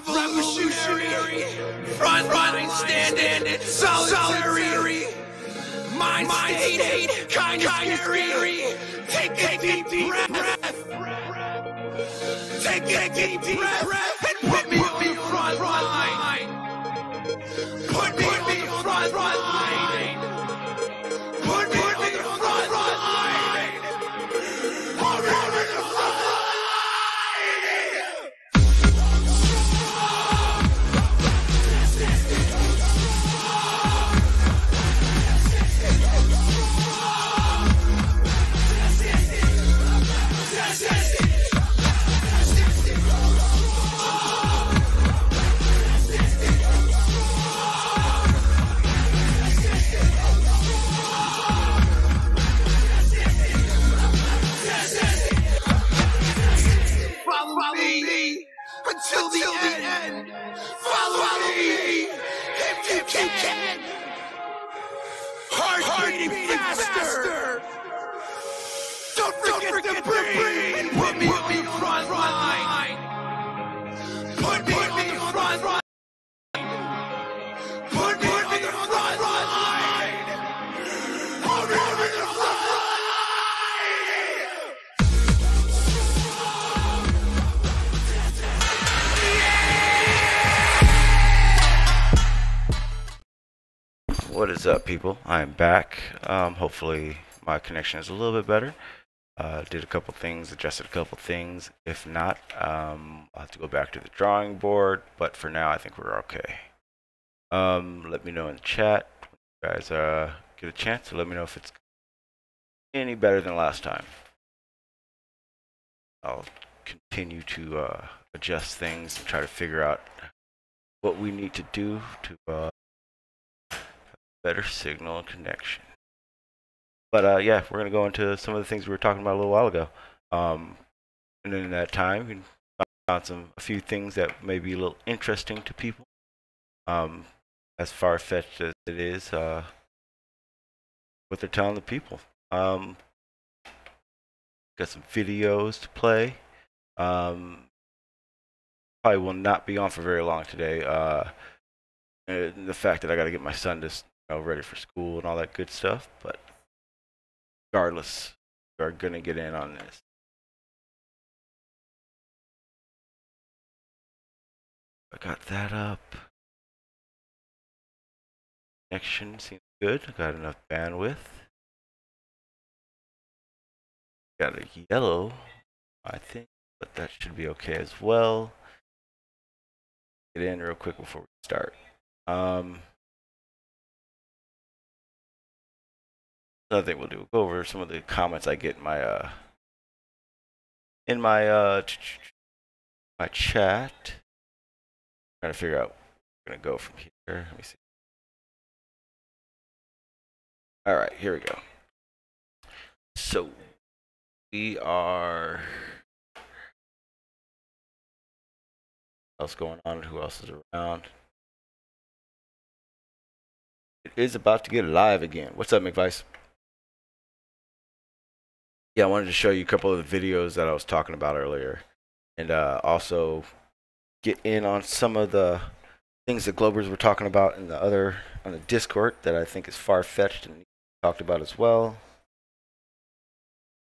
revolutionary, frontline standing, solitary, mind state, kind of scary. Take a deep breath, take a deep breath, and put me on the front line. Put me on the front line. Put me on the front line. Put me on the front line. Until the end. Follow me if you can. Heart beating faster. Don't forget to breathe. And put me on the front line. Put me on the front line. Put me on the front line. Put me on the front line. What is up, people? I am back. Hopefully my connection is a little bit better. Did a couple things, adjusted a couple things. If not, I'll have to go back to the drawing board, but for now I think we're okay. Let me know in the chat when you guys get a chance to let me know if it's any better than last time. I'll continue to adjust things and try to figure out what we need to do to better signal and connection. But yeah, we're gonna go into some of the things we were talking about a little while ago. And in that time, we found a few things that may be a little interesting to people. As far-fetched as it is, what they're telling the people. Got some videos to play. Probably will not be on for very long today. And the fact that I got to get my son to ready for school and all that good stuff, but regardless, we are gonna get in on this. I got that up. Connection seems good. I got enough bandwidth. Got a yellow, I think, but that should be okay as well. Get in real quick before we start. Another thing we'll do, we'll go over some of the comments I get in my my chat. Trying to figure out where we're gonna go from here. Let me see. All right, here we go. So we are. What else going on? Who else is around? It is about to get live again. What's up, McVice? Yeah, I wanted to show you a couple of the videos that I was talking about earlier, and also get in on some of the things that Globers were talking about in on the Discord that I think is far-fetched and talked about as well.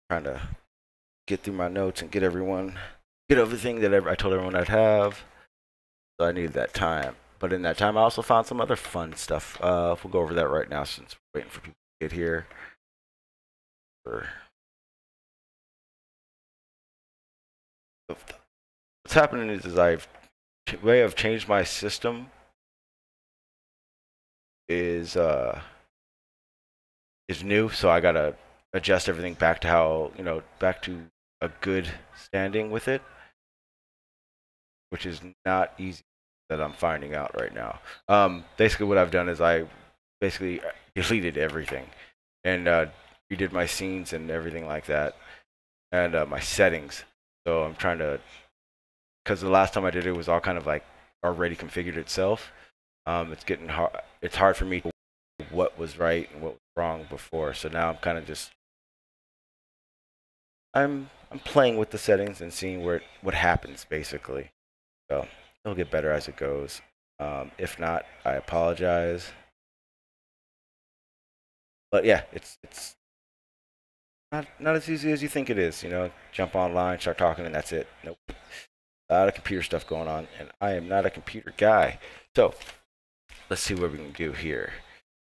Trying to get through my notes and get everything that I told everyone I'd have. So I needed that time, but in that time I also found some other fun stuff. We'll go over that right now since we're waiting for people to get here. What's happening is the way I've changed my system is new, so I gotta adjust everything back to how, back to a good standing with it, which is not easy, that I'm finding out right now. Basically what I've done is I basically deleted everything and redid my scenes and everything like that, and my settings. So I'm trying to, because the last time I did it was all kind of like already configured itself. It's getting hard. It's hard for me to know what was right and what was wrong before. So now I'm kind of just, I'm playing with the settings and seeing what happens basically. So it'll get better as it goes. If not, I apologize. But yeah, it's not as easy as you think it is. You know, jump online, start talking, and that's it. Nope. A lot of computer stuff going on, and I am not a computer guy. So let's see what we can do here.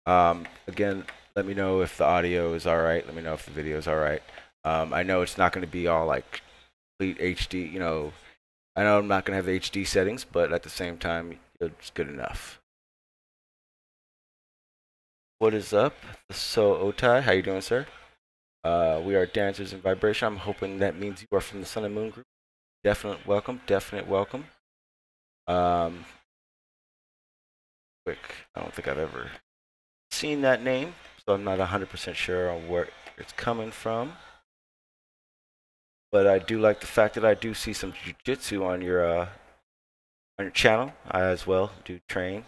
Again, let me know if the audio is all right. Let me know if the video is all right. I know it's not going to be all like complete HD. You know, I know I'm not going to have the HD settings, but at the same time, it's good enough. What is up? So Otai, how you doing, sir? We are dancers in vibration. I'm hoping that means you are from the Sun and Moon group. Definite welcome. Definite welcome. Um, quick. I don't think I've ever seen that name, so I'm not 100% sure on where it's coming from. But I do like the fact that I do see some jiu-jitsu on your channel. I as well do train.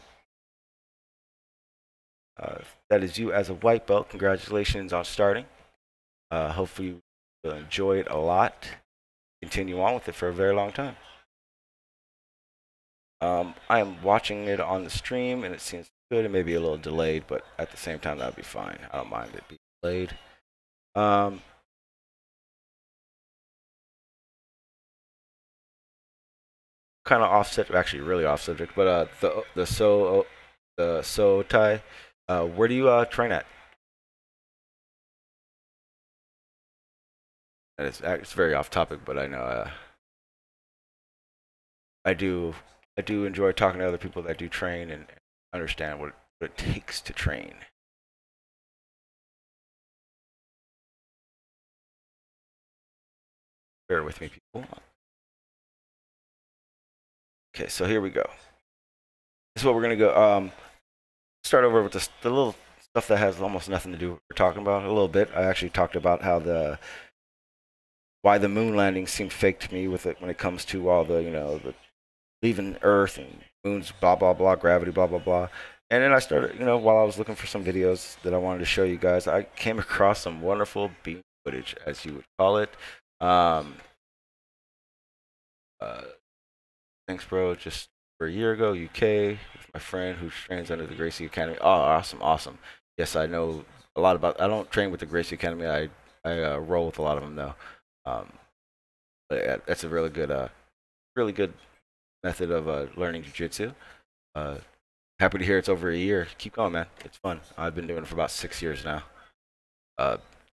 That is you as a white belt. Congratulations on starting. Hopefully you will enjoy it a lot. Continue on with it for a very long time. I am watching it on the stream, and it seems good. It may be a little delayed, but at the same time, that would be fine. I don't mind it being delayed. Kind of offset, actually, really off subject. But the so Thai, where do you train at? And it's very off topic, but I know I do enjoy talking to other people that do train and understand what it takes to train. Bear with me, people. Okay, so here we go. This is what we're gonna go. Start over with the little stuff that has almost nothing to do with what we're talking about. A little bit. I actually talked about how why the moon landing seemed fake to me with it when it comes to all the the leaving Earth and moons, blah blah blah, gravity, blah blah blah. And then I started, while I was looking for some videos that I wanted to show you guys, I came across some wonderful beam footage, as you would call it. Um, uh, Thanks, bro. Just for a year ago, UK, with my friend who trains under the Gracie Academy. Oh, awesome, awesome. Yes, I know a lot about. I don't train with the Gracie Academy. I roll with a lot of them though. Um, but yeah, that's a really good method of learning jiu-jitsu. Uh, Happy to hear it's over a year. Keep going, man. It's fun. I've been doing it for about 6 years now.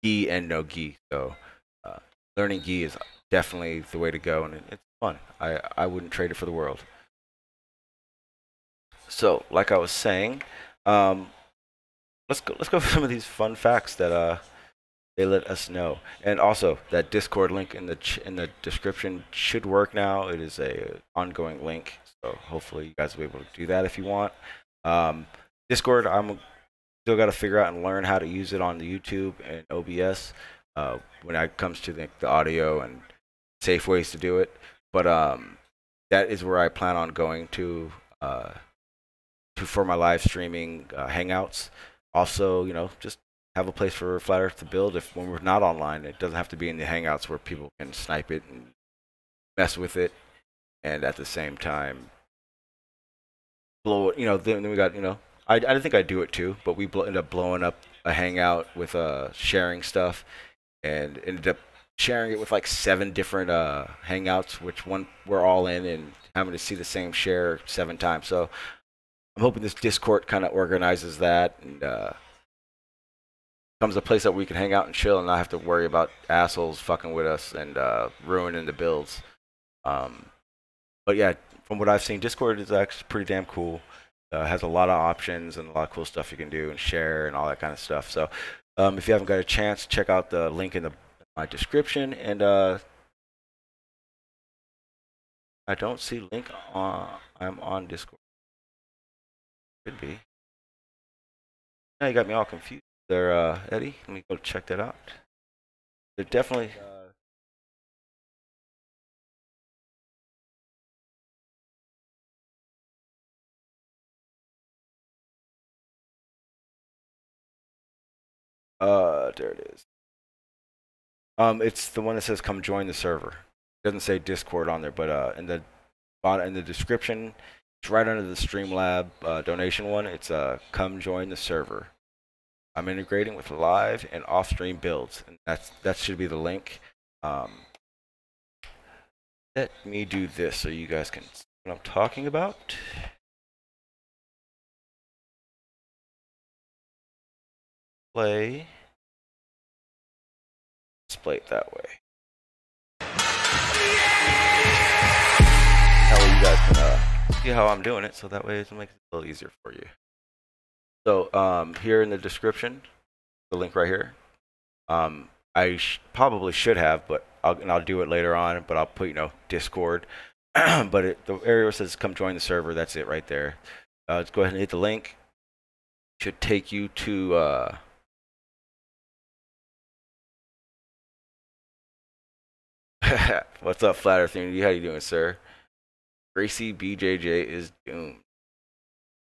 Gi and no gi. So learning gi is definitely the way to go, and it's fun. I wouldn't trade it for the world. So, like I was saying, um, let's go for some of these fun facts that they let us know. And also, that Discord link in the description should work now. It is a ongoing link, so hopefully you guys will be able to do that if you want. Discord, I'm still got to figure out and learn how to use it on the YouTube and OBS when it comes to the audio and safe ways to do it. But that is where I plan on going to for my live streaming hangouts. Also, just have a place for Flat Earth to build if when we're not online. It doesn't have to be in the hangouts where people can snipe it and mess with it, and at the same time blow it. Then we got I didn't think I'd do it too, but we ended up blowing up a hangout with sharing stuff, and ended up sharing it with like 7 different hangouts, which one we're all in and having to see the same share 7 times. So I'm hoping this Discord kind of organizes that and becomes a place that we can hang out and chill and not have to worry about assholes fucking with us and ruining the builds. But yeah, from what I've seen, Discord is actually pretty damn cool. Has a lot of options and a lot of cool stuff you can do and share and all that kind of stuff. So if you haven't got a chance, check out the link in my description. And I don't see link on. I'm on Discord. Could be. Now you got me all confused there, Eddie. Let me go check that out. They're definitely. There it is. It's the one that says "Come join the server." It doesn't say Discord on there, but in the in the description. It's right under the Streamlab donation one. It's come join the server. I'm integrating with live and off-stream builds, and that should be the link. Let me do this so you guys can see what I'm talking about. Play. Display it that way. That way you guys can see how I'm doing it, so that way it makes it a little easier for you. So here in the description, the link right here. I probably should have, but I'll do it later on. But I'll put Discord. But the area says come join the server. That's it right there. Let's go ahead and hit the link. Should take you to what's up, Flat Earth Unity? How you doing, sir? Gracie BJJ is doomed.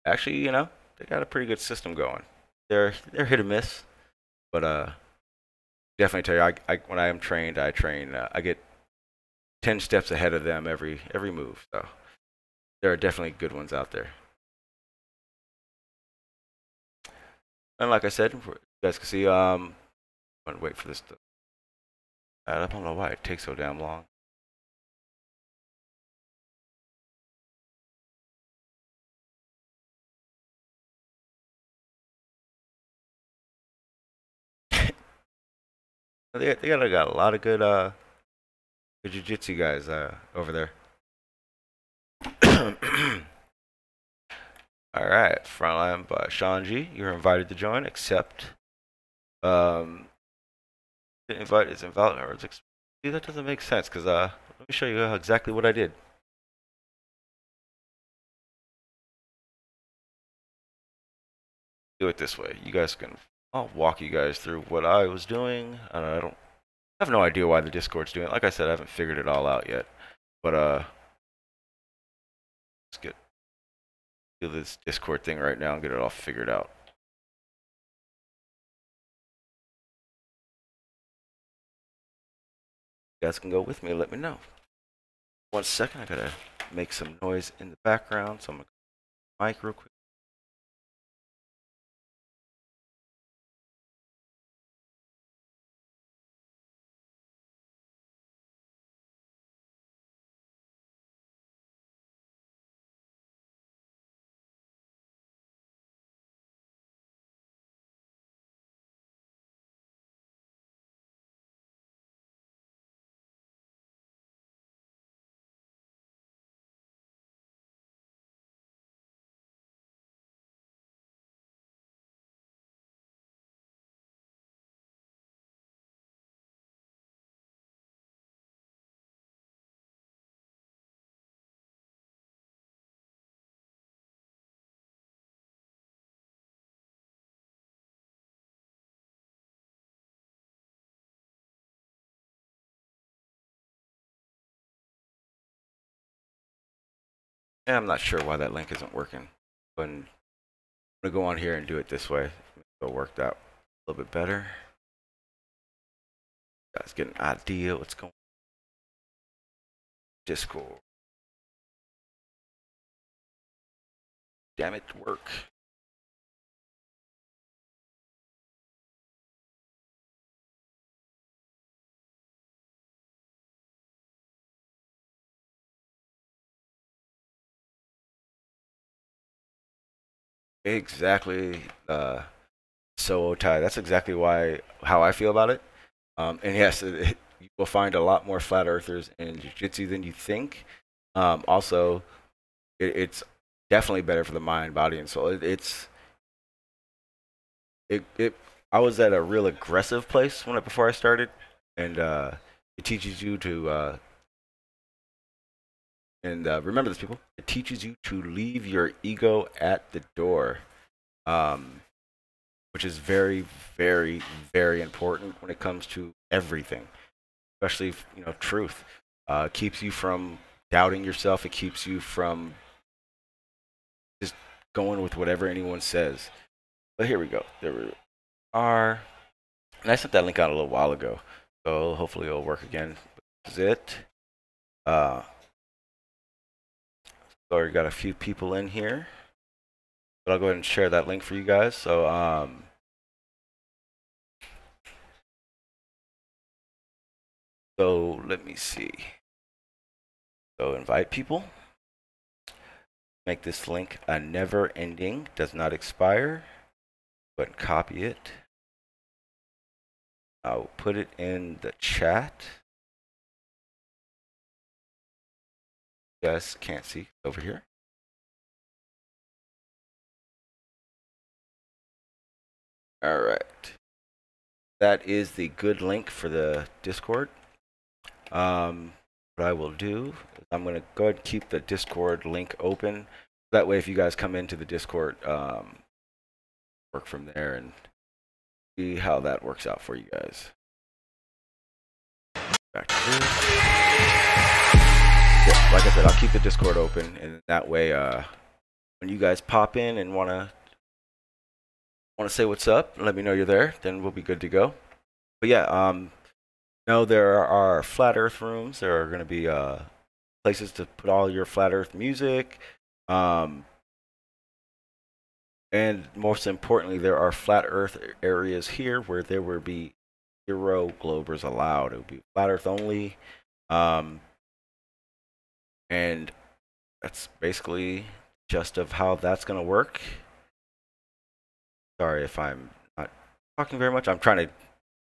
Actually, they got a pretty good system going. They're hit or miss, but definitely tell you, I when I am trained, I get 10 steps ahead of them every move. So there are definitely good ones out there. And like I said, you guys can see, I'm gonna wait for this to add up. I don't know why it takes so damn long. They got a lot of good jiu-jitsu guys over there. All right, Frontline by Sean G. You're invited to join. Accept. Invite is invalid. See, that doesn't make sense because let me show you exactly what I did. Do it this way. You guys can. I'll walk you guys through what I was doing. I have no idea why the Discord's doing it. Like I said, I haven't figured it all out yet. But let's do this Discord thing right now and get it all figured out. You guys can go with me and let me know. 1 second, I gotta make some noise in the background, so I'm gonna mic real quick. Yeah, I'm not sure why that link isn't working. But I'm gonna go on here and do it this way. It'll work out a little bit better. You guys get an idea what's going on. Discord. Damn it, work. Exactly. So Ty, that's exactly how I feel about it. And yes, you will find a lot more flat earthers in jiu-jitsu than you think. Also, it's definitely better for the mind, body, and soul. I was at a real aggressive place before I started, and it teaches you to remember this, people. It teaches you to leave your ego at the door, which is very, very, very important when it comes to everything, especially truth. Keeps you from doubting yourself. It keeps you from just going with whatever anyone says. But here we go. There we are. And I sent that link out a little while ago, so hopefully it'll work again. This is it. So we got a few people in here, but I'll go ahead and share that link for you guys. So so let me see. So invite people. Make this link a never-ending, does not expire. Go ahead and copy it. I'll put it in the chat. You guys can't see over here. All right. That is the good link for the Discord. What I will do is I'm going to go ahead and keep the Discord link open. That way, if you guys come into the Discord, work from there and see how that works out for you guys. Back to this. Yeah, like I said, I'll keep the Discord open, and that way, when you guys pop in and want to say what's up, let me know you're there, then we'll be good to go. But yeah, no, there are flat Earth rooms. There are going to be places to put all your flat Earth music. And most importantly, there are flat Earth areas here where there will be 0 globers allowed. It will be flat Earth only. And that's basically just of how that's going to work. Sorry if I'm not talking very much. I'm trying to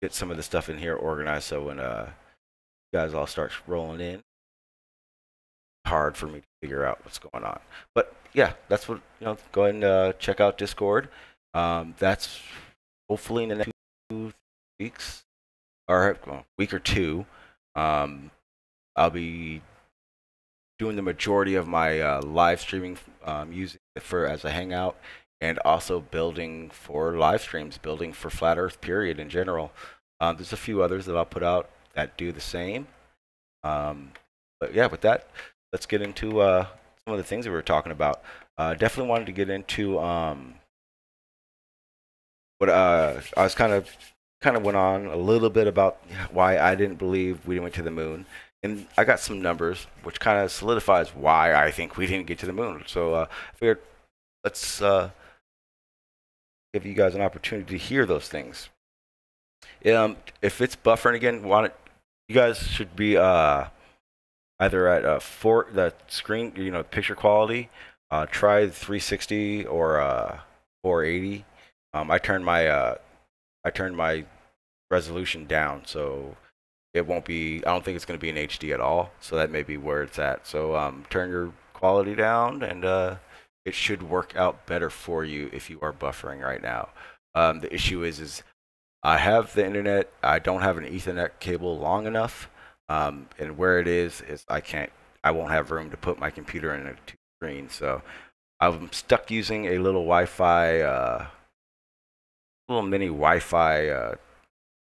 get some of the stuff in here organized so when you guys all start rolling in, hard for me to figure out what's going on. But yeah, that's what, go ahead and check out Discord. That's hopefully in the next 2 weeks or week or two. I'll be doing the majority of my live streaming using it as a hangout, and also building for live streams, building for Flat Earth period in general. There's a few others that I'll put out that do the same. But yeah, with that, let's get into some of the things that we were talking about. Definitely wanted to get into what I was kind of went on a little bit about why I didn't believe we went to the moon. And I got some numbers, which kind of solidifies why I think we didn't get to the moon. So I figured let's give you guys an opportunity to hear those things. If it's buffering again, you guys should be either at the screen, picture quality. Try 360 or 480. I turned my resolution down, so it won't be. I don't think it's going to be in HD at all. So that may be where it's at. So turn your quality down, and it should work out better for you if you are buffering right now. The issue is I have the internet. I don't have an Ethernet cable long enough, and where it is I won't have room to put my computer in a 2 screen. So I'm stuck using a little Wi-Fi, little mini Wi-Fi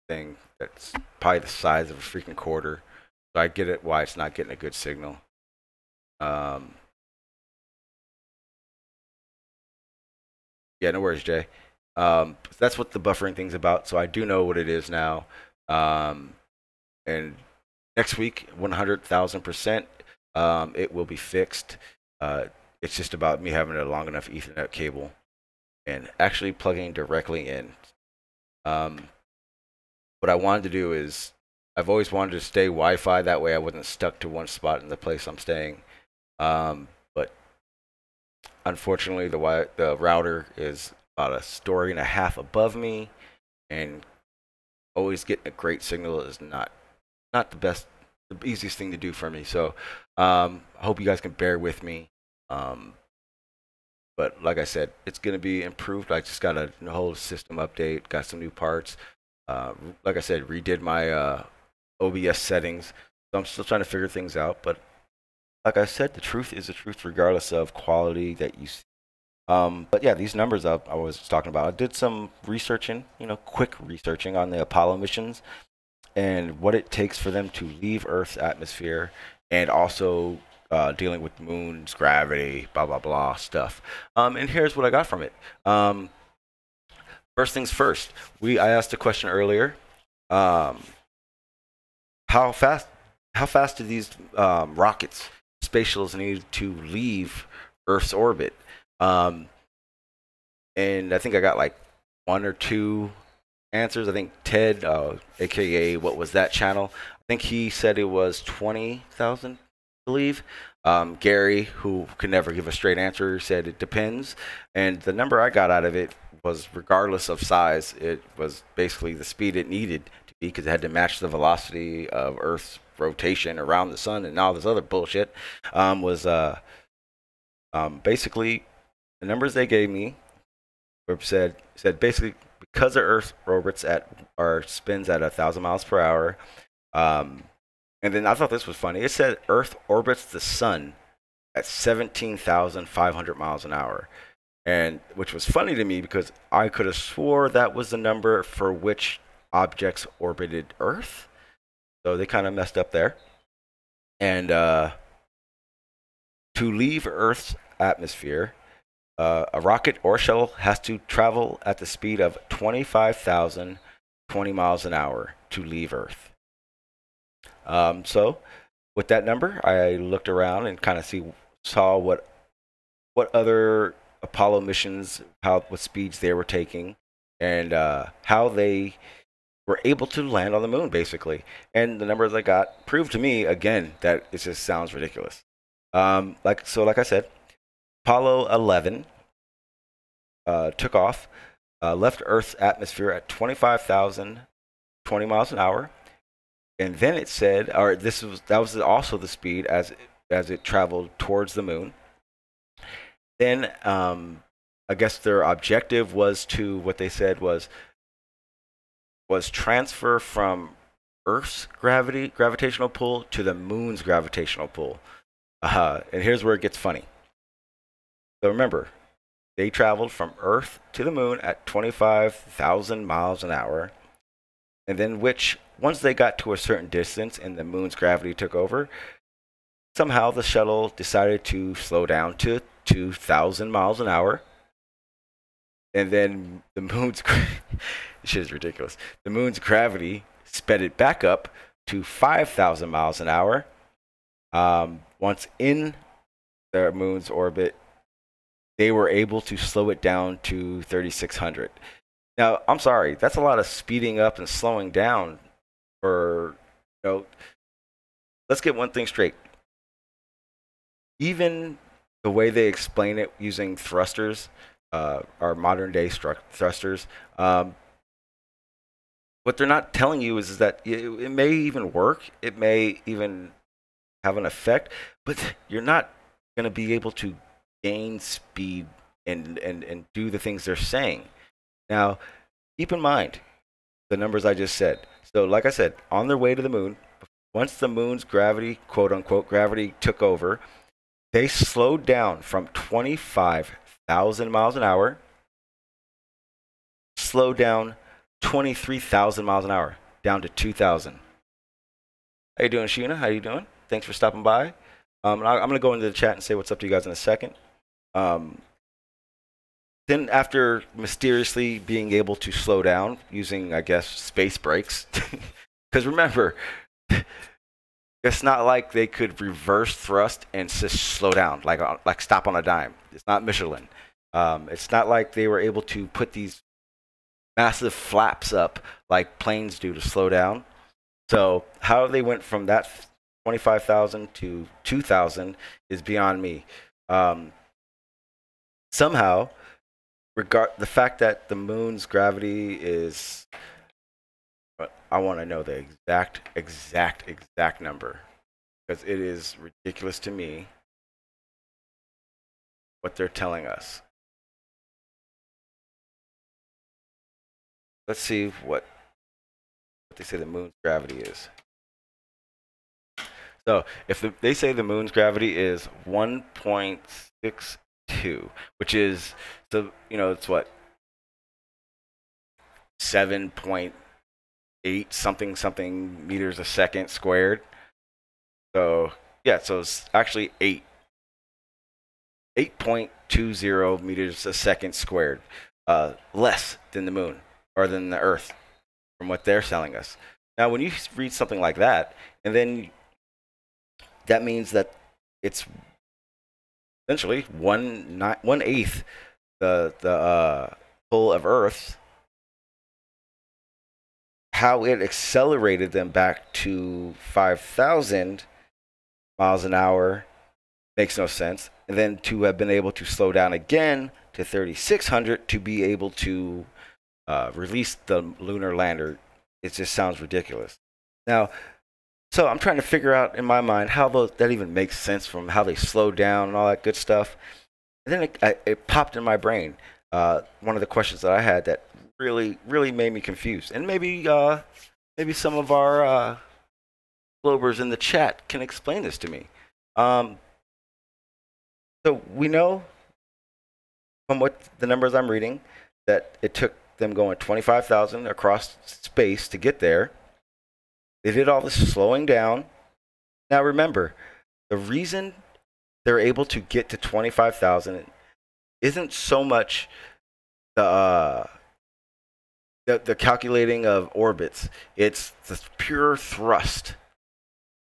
thing that's probably the size of a freaking quarter. So I get it why it's not getting a good signal. Yeah, no worries, Jay. That's what the buffering thing's about. So I do know what it is now. And next week, 100,000%, it will be fixed. It's just about me having a long enough Ethernet cable and actually plugging directly in. What I wanted to do is, I've always wanted to stay Wi-Fi. That way I wasn't stuck to one spot in the place I'm staying. But unfortunately, the router is about a story and a half above me, and always getting a great signal is not the easiest thing to do for me. So I hope you guys can bear with me. But like I said, it's going to be improved. I just got a whole system update, got some new parts. Like I said, redid my OBS settings. So I'm still trying to figure things out. But like I said, the truth is the truth regardless of quality that you see. But yeah, these numbers I was talking about, I did some researching, quick researching on the Apollo missions and what it takes for them to leave Earth's atmosphere, and also dealing with the moon's gravity, blah, blah, blah stuff. And here's what I got from it. First things first, I asked a question earlier. How fast do these rockets, space shuttles needed to leave Earth's orbit. And I think I got like one or two answers. I think Ted, aka what was that channel? I think he said it was 20,000, I believe. Gary, who could never give a straight answer, said it depends. And the number I got out of it was, regardless of size, it was basically the speed it needed to be, because it had to match the velocity of Earth's rotation around the sun and all this other bullshit. Basically the numbers they gave me said basically, because the Earth orbits at or spins at 1,000 miles per hour. And then I thought this was funny. It said Earth orbits the sun at 17,500 miles an hour, and which was funny to me because I could have swore that was the number for which objects orbited Earth. So they kind of messed up there. And to leave Earth's atmosphere, a rocket or shuttle has to travel at the speed of 25,020 miles an hour to leave Earth. So with that number, I looked around and kind of saw what other Apollo missions, what speeds they were taking, and how they were able to land on the moon, basically. And the numbers I got proved to me again that it just sounds ridiculous. Like I said, Apollo 11 took off, left Earth's atmosphere at 25,020 miles an hour, and then it said, or that was also the speed as it traveled towards the moon. Then I guess their objective was to, what they said was transfer from Earth's gravitational pull to the moon's gravitational pull. And here's where it gets funny. So remember, they traveled from Earth to the moon at 25,000 miles an hour, and then once they got to a certain distance and the moon's gravity took over, somehow the shuttle decided to slow down to 2,000 miles an hour. And then the moon's shit is ridiculous. The moon's gravity sped it back up to 5,000 miles an hour. Once in the moon's orbit, they were able to slow it down to 3,600. Now, I'm sorry, that's a lot of speeding up and slowing down for, let's get one thing straight. Even the way they explain it using thrusters, our modern day thrusters, what they're not telling you is that it may even work, it may even have an effect, but you're not going to be able to gain speed and do the things they're saying. Now, keep in mind the numbers I just said. So like I said, on their way to the moon, once the moon's gravity, quote unquote, gravity took over, they slowed down from 25,000 miles an hour, slowed down 23,000 miles an hour, down to 2,000. How you doing, Sheena? How you doing? Thanks for stopping by. I'm going to go into the chat and say what's up to you guys in a second. Then after mysteriously being able to slow down using, I guess, space brakes, because remember, it's not like they could reverse thrust and just slow down, like stop on a dime. It's not Michelin. It's not like they were able to put these massive flaps up like planes do to slow down. So how they went from that 25,000 to 2,000 is beyond me. Somehow, the fact that the moon's gravity is, I want to know the exact number, because it is ridiculous to me what they're telling us. Let's see what they say the moon's gravity is. So if they say the moon's gravity is 1.62, which is, so it's what, 7.8 something meters a second squared. So yeah, so it's actually 8.20 meters a second squared, less than the moon or than the Earth, from what they're telling us. Now, when you read something like that, and then that means that it's essentially one eighth the pull of Earth. How it accelerated them back to 5,000 miles an hour makes no sense. And then to have been able to slow down again to 3,600 to be able to release the lunar lander, it just sounds ridiculous. Now, so I'm trying to figure out in my mind how that even makes sense from how they slowed down and all that good stuff. And then it popped in my brain. One of the questions that I had that really made me confused, and maybe some of our globers in the chat can explain this to me. So we know from what the numbers I'm reading that it took them going 25,000 across space to get there. They did all this slowing down. Now remember, the reason they're able to get to 25,000 isn't so much the calculating of orbits. It's the pure thrust.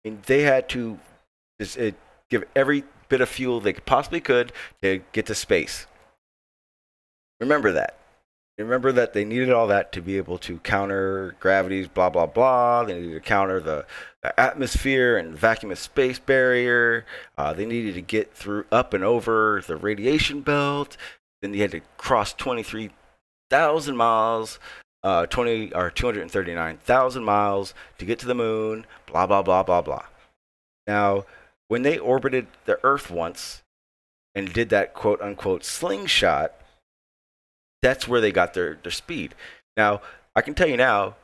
I mean, they had to just give every bit of fuel they possibly could to get to space. Remember that. Remember that they needed all that to be able to counter gravity's blah, blah, blah. They needed to counter the atmosphere and vacuum of space barrier. They needed to get through up and over the radiation belt. Then they had to cross 23,000 miles, 239,000 miles to get to the moon, blah, blah, blah, blah, blah. Now, when they orbited the Earth once and did that quote unquote slingshot, that's where they got their speed. Now, I can tell you now,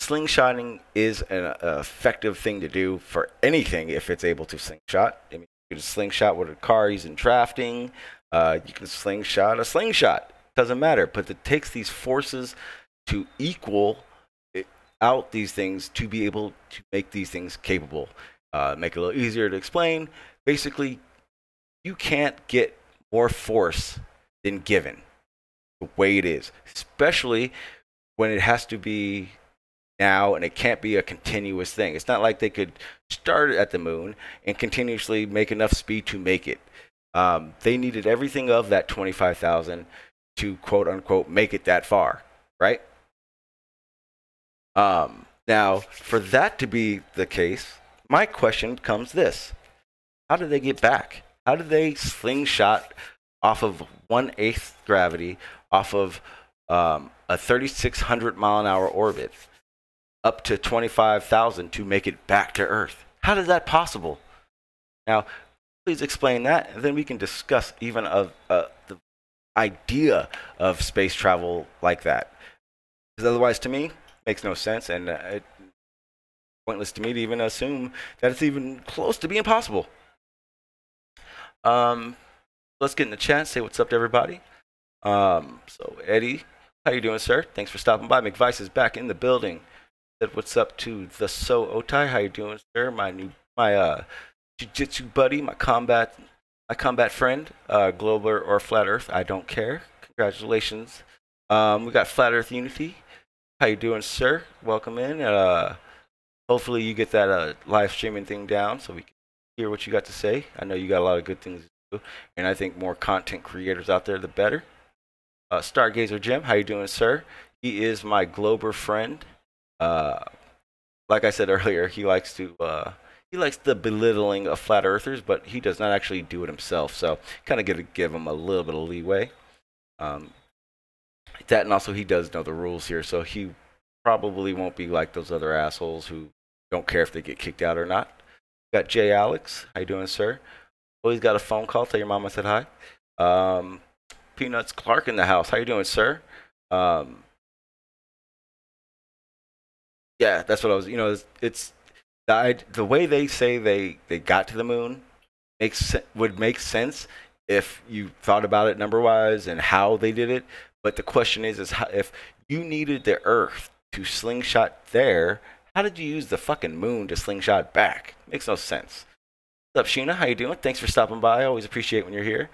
slingshotting is an effective thing to do for anything if it's able to slingshot. I mean, you can slingshot with a car using drafting. You can slingshot a slingshot. Doesn't matter. But it takes these forces to equal out these things to be able to make these things capable. Make it a little easier to explain. Basically, you can't get more force than given. The way it is, especially when it has to be now and it can't be a continuous thing. It's not like they could start at the moon and continuously make enough speed to make it. They needed everything of that 25,000 to quote unquote make it that far, right? Now, for that to be the case, my question comes this: how did they get back? How did they slingshot off of 1/8 gravity, off of a 3,600 mile an hour orbit, up to 25,000 to make it back to Earth? How is that possible? Now, please explain that, and then we can discuss even the idea of space travel like that. Because otherwise, to me, makes no sense, and it's pointless to me to even assume that it's even close to being possible. Let's get in the chat, say what's up to everybody. So Eddie, how you doing, sir? Thanks for stopping by. McVice is back in the building. Said what's up to the So Otai. How you doing, sir? My jiu-jitsu buddy, my combat friend, Glober or Flat Earth, I don't care. Congratulations. We got Flat Earth Unity. How you doing, sir? Welcome in. Hopefully you get that live streaming thing down so we can hear what you got to say. I know you got a lot of good things to do, and I think more content creators out there, the better. Stargazer Jim, how you doing, sir? He is my Glober friend. Like I said earlier, he likes the belittling of flat earthers, but he does not actually do it himself. So kind of give him a little bit of leeway. That, and also he does know the rules here, so he probably won't be like those other assholes who don't care if they get kicked out or not. Got Jay Alex, how you doing, sir? Oh, he's got a phone call. Tell your mom I said hi. Peanuts Clark in the house. How you doing, sir? Yeah, that's what I was. You know, it's the way they say they got to the moon would make sense if you thought about it number wise and how they did it. But the question is how, if you needed the Earth to slingshot there, how did you use the fucking moon to slingshot back? Makes no sense. What's up, Sheena? How you doing? Thanks for stopping by. I always appreciate when you're here.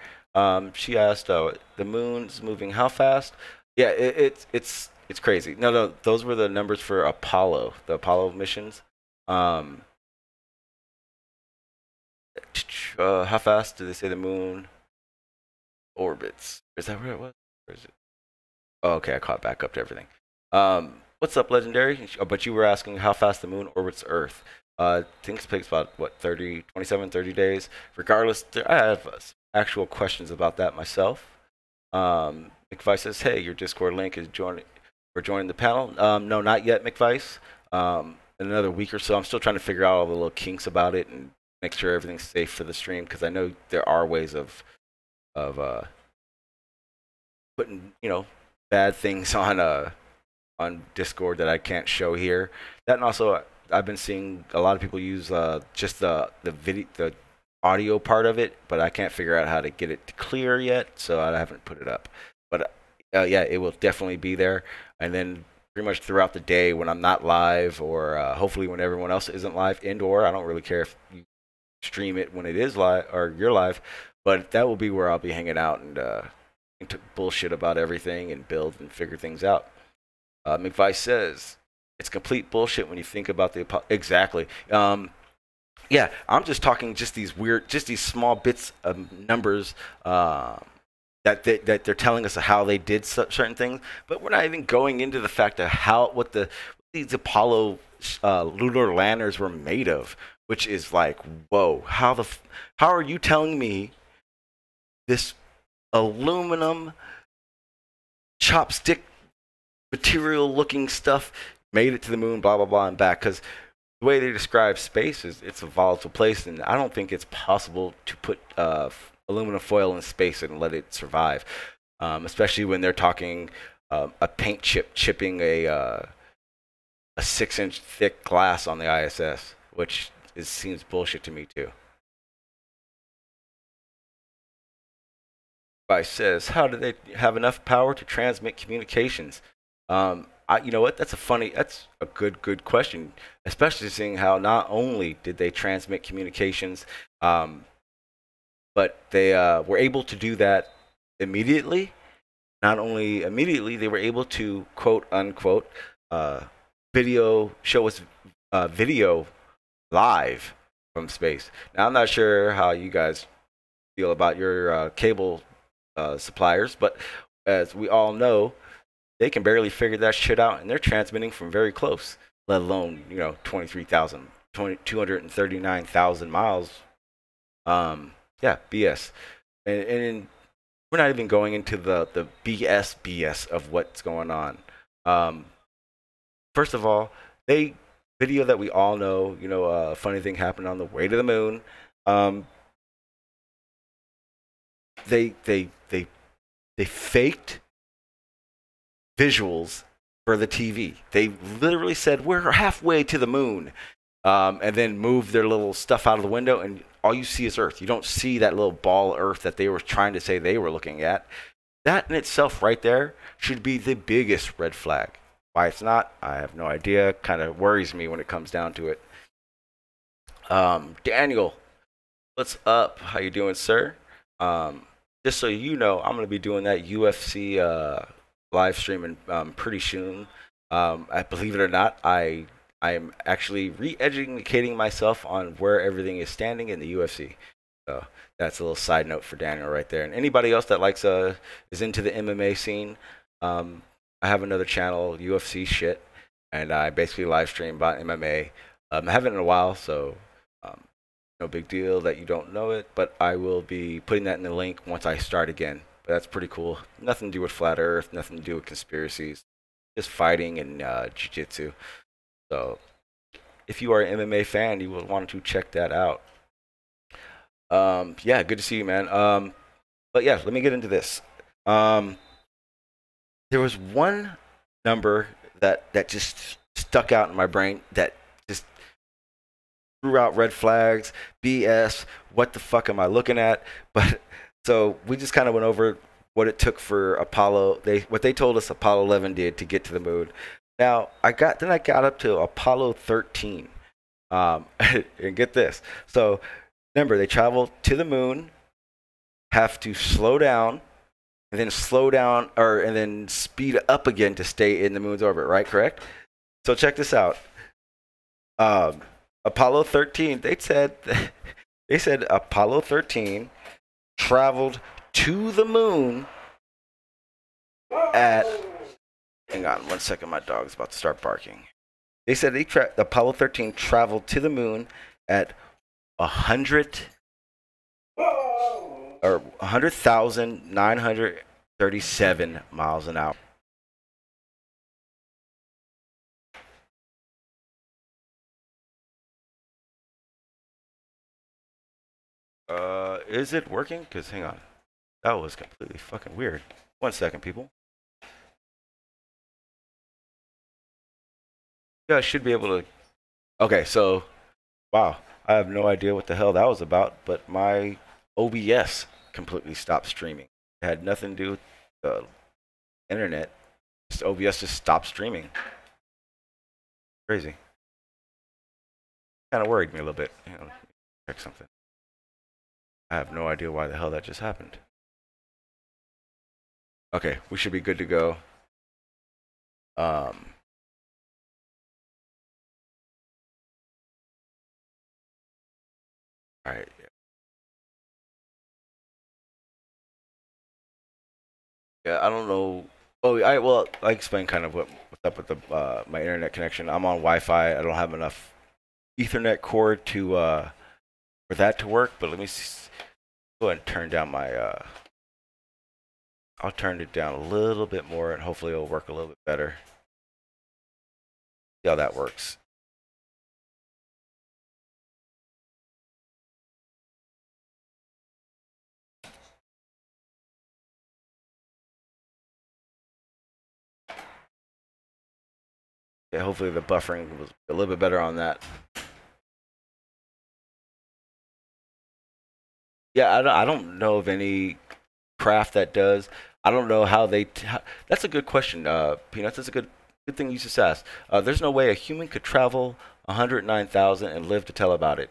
She asked, the moon's moving how fast? Yeah, it's crazy. No, those were the numbers for Apollo, the Apollo missions. How fast do they say the moon orbits? Is that where it was? Or is it? Oh, okay, I caught back up to everything. What's up, Legendary? Oh, but you were asking how fast the moon orbits Earth. I think it takes about, what, 30 days? Regardless, I have actual questions about that myself. McVice says, hey, your Discord link is joining the panel. No, not yet, McVice. In another week or so. I'm still trying to figure out all the little kinks about it and make sure everything's safe for the stream, because I know there are ways of putting, bad things on Discord that I can't show here. That, and also I've been seeing a lot of people use just the audio part of it, but I can't figure out how to get it clear yet, so I haven't put it up. But yeah, it will definitely be there. And then pretty much throughout the day when I'm not live, or hopefully when everyone else isn't live, I don't really care if you stream it when it is live or you're live, but that will be where I'll be hanging out and bullshit about everything and build and figure things out. McVice says it's complete bullshit when you think about the exactly. Yeah, I'm just talking just these small bits of numbers that they're telling us how they did certain things, but we're not even going into the fact of what these Apollo lunar landers were made of, which is like, whoa, how are you telling me this aluminum chopstick material looking stuff made it to the moon, blah blah blah, and back? Because the way they describe space is it's a volatile place, and I don't think it's possible to put aluminum foil in space and let it survive, especially when they're talking a paint chipping a 6-inch thick glass on the ISS, which seems bullshit to me too. Vice says, how do they have enough power to transmit communications? You know what? That's a good question, especially seeing how not only did they transmit communications, but they were able to do that immediately. Not only immediately, they were able to, quote unquote, show us video live from space. Now, I'm not sure how you guys feel about your cable suppliers, but as we all know, they can barely figure that shit out, and they're transmitting from very close, let alone 239,000 miles. Yeah, BS. And we're not even going into the BS of what's going on. First of all, video that we all know, a funny thing happened on the way to the moon. They faked visuals for the TV. They literally said, we're halfway to the moon, and then moved their little stuff out of the window, and all you see is Earth. You don't see that little ball of Earth that they were trying to say they were looking at. That in itself right there should be the biggest red flag. Why it's not, I have no idea. Kind of worries me when it comes down to it. Daniel, what's up? How you doing, sir? Just so you know, I'm going to be doing that UFC live stream pretty soon. I believe it or not, I am actually re-educating myself on where everything is standing in the UFC. So that's a little side note for Daniel right there. And anybody else that likes is into the MMA scene, I have another channel, UFC shit, and I basically live stream about MMA. I haven't in a while, so no big deal that you don't know it, but I will be putting that in the link once I start again. But that's pretty cool. Nothing to do with flat Earth, nothing to do with conspiracies, just fighting and jiu-jitsu. So if you are an MMA fan, you will want to check that out. Yeah, good to see you, man. But yeah, let me get into this. There was one number that just stuck out in my brain that just threw out red flags, BS, what the fuck am I looking at? But so we just kind of went over what it took for Apollo. What they told us Apollo 11 did to get to the moon. Now I got up to Apollo 13, and get this. So remember, they travel to the moon, have to slow down, and then and then speed up again to stay in the moon's orbit. Right? Correct. So check this out. Apollo 13. They said They said Apollo 13 traveled to the moon at. Hang on 1 second, my dog's about to start barking. They said Apollo 13 traveled to the moon at 100,937 miles an hour. Is it working? Because hang on, that was completely fucking weird. 1 second, people. You guys should be able to. Okay, so wow, I have no idea what the hell that was about, but my OBS completely stopped streaming. It had nothing to do with the internet. Just OBS just stopped streaming. Crazy. Kind of worried me a little bit. Hang on, check something. I have no idea why the hell that just happened. Okay, we should be good to go. All right. Yeah, I don't know. Oh, I explained kind of what's up with the my internet connection. I'm on Wi-Fi. I don't have enough Ethernet cord to for that to work. But let me go ahead and turn down my. I'll turn it down a little bit more, and hopefully it'll work a little bit better. See how that works. Yeah, hopefully the buffering was a little bit better on that. Yeah, I don't know of any craft that does. I don't know how they. That's a good question, Peanuts. That's a good thing you just asked. There's no way a human could travel 109,000 and live to tell about it.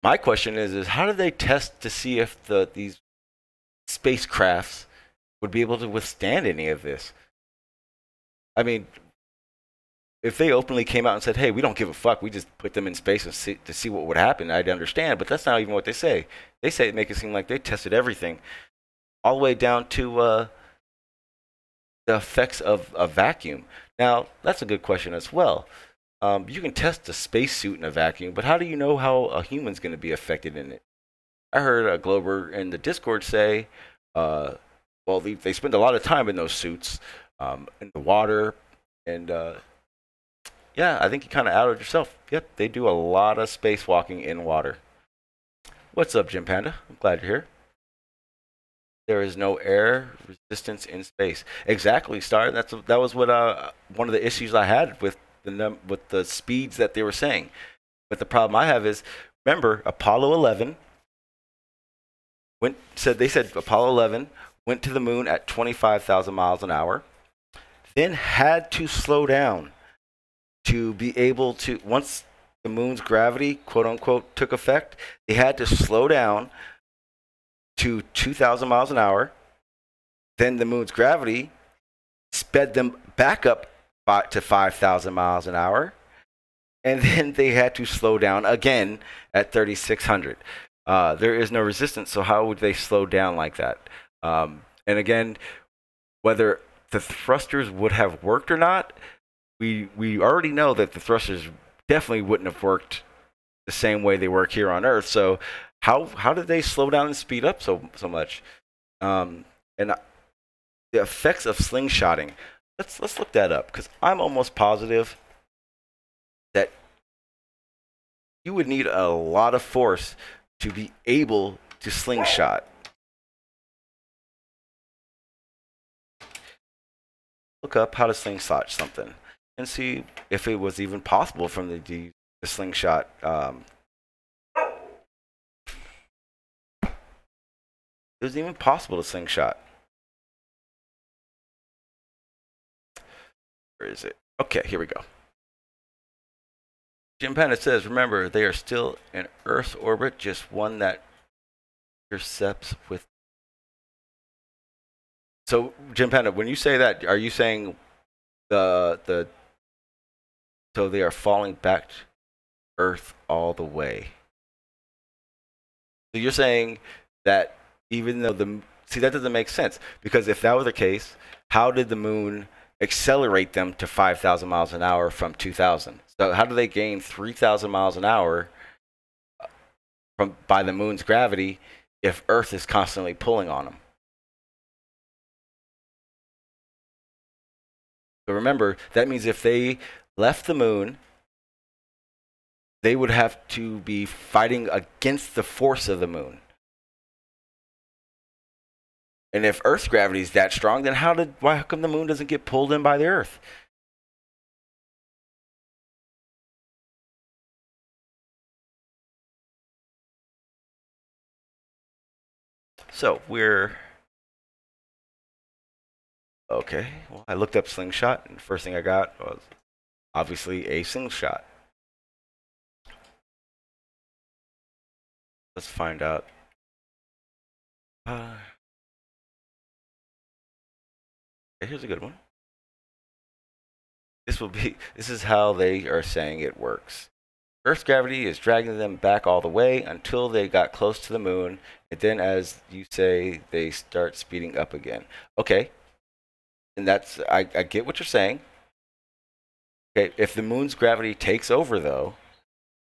My question is how do they test to see if these spacecrafts would be able to withstand any of this? I mean, if they openly came out and said, "Hey, we don't give a fuck. We just put them in space and to see what would happen," I'd understand. But that's not even what they say. They say make it seem like they tested everything, all the way down to the effects of a vacuum. Now, that's a good question as well. You can test a spacesuit in a vacuum, but how do you know how a human's going to be affected in it? I heard a Glober in the Discord say, well, they spend a lot of time in those suits, in the water, and yeah, I think you kind of outed yourself. Yep, they do a lot of spacewalking in water. What's up, Jim Panda? I'm glad you're here. There is no air resistance in space. Exactly, Star. That was what one of the issues I had with the speeds that they were saying. But the problem I have is, remember, Apollo 11 they said Apollo 11 went to the moon at 25,000 miles an hour, then had to slow down to be able to, once the moon's gravity, quote unquote, took effect, they had to slow down to 2,000 miles an hour. Then the moon's gravity sped them back up to 5,000 miles an hour. And then they had to slow down again at 3,600. There is no resistance, so how would they slow down like that? And again, whether the thrusters would have worked or not, we already know that the thrusters definitely wouldn't have worked the same way they work here on Earth. So how did they slow down and speed up so much? And the effects of slingshotting. Let's look that up, because I'm almost positive that you would need a lot of force to be able to slingshot. Look up how to slingshot something and see if it was even possible from the slingshot. It was even possible to slingshot. Where is it? Okay, here we go. Jim Panda says, remember, they are still in Earth's orbit, just one that intercepts with. So, Jim Panda, when you say that, are you saying so they are falling back to Earth all the way? So you're saying that even though see, that doesn't make sense, because if that were the case, how did the moon accelerate them to 5,000 miles an hour from 2,000? So how do they gain 3,000 miles an hour by the moon's gravity if Earth is constantly pulling on them? So remember, that means if they left the moon, they would have to be fighting against the force of the moon. And if Earth's gravity is that strong, then how come the moon doesn't get pulled in by the Earth? So we're okay. Well, I looked up slingshot, and the first thing I got was obviously a slingshot. Let's find out. Here's a good one. This is how they are saying it works. Earth's gravity is dragging them back all the way until they got close to the moon, and then, as you say, they start speeding up again. Okay, and that's I get what you're saying. Okay, if the moon's gravity takes over, though,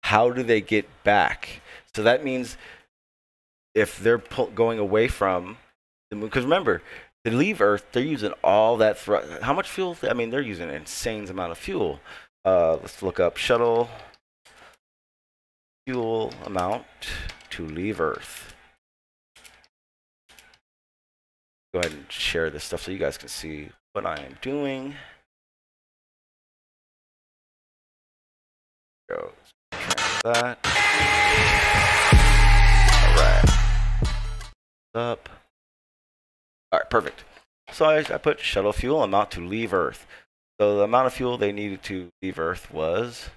how do they get back? So that means if they're going away from the moon, because remember, to leave Earth, they're using all that thrust. How much fuel? I mean, they're using an insane amount of fuel. Let's look up shuttle fuel amount to leave Earth. Go ahead and share this stuff so you guys can see what I am doing. Go that. All right. Up. All right, perfect. So I put shuttle fuel amount to leave Earth. So the amount of fuel they needed to leave Earth was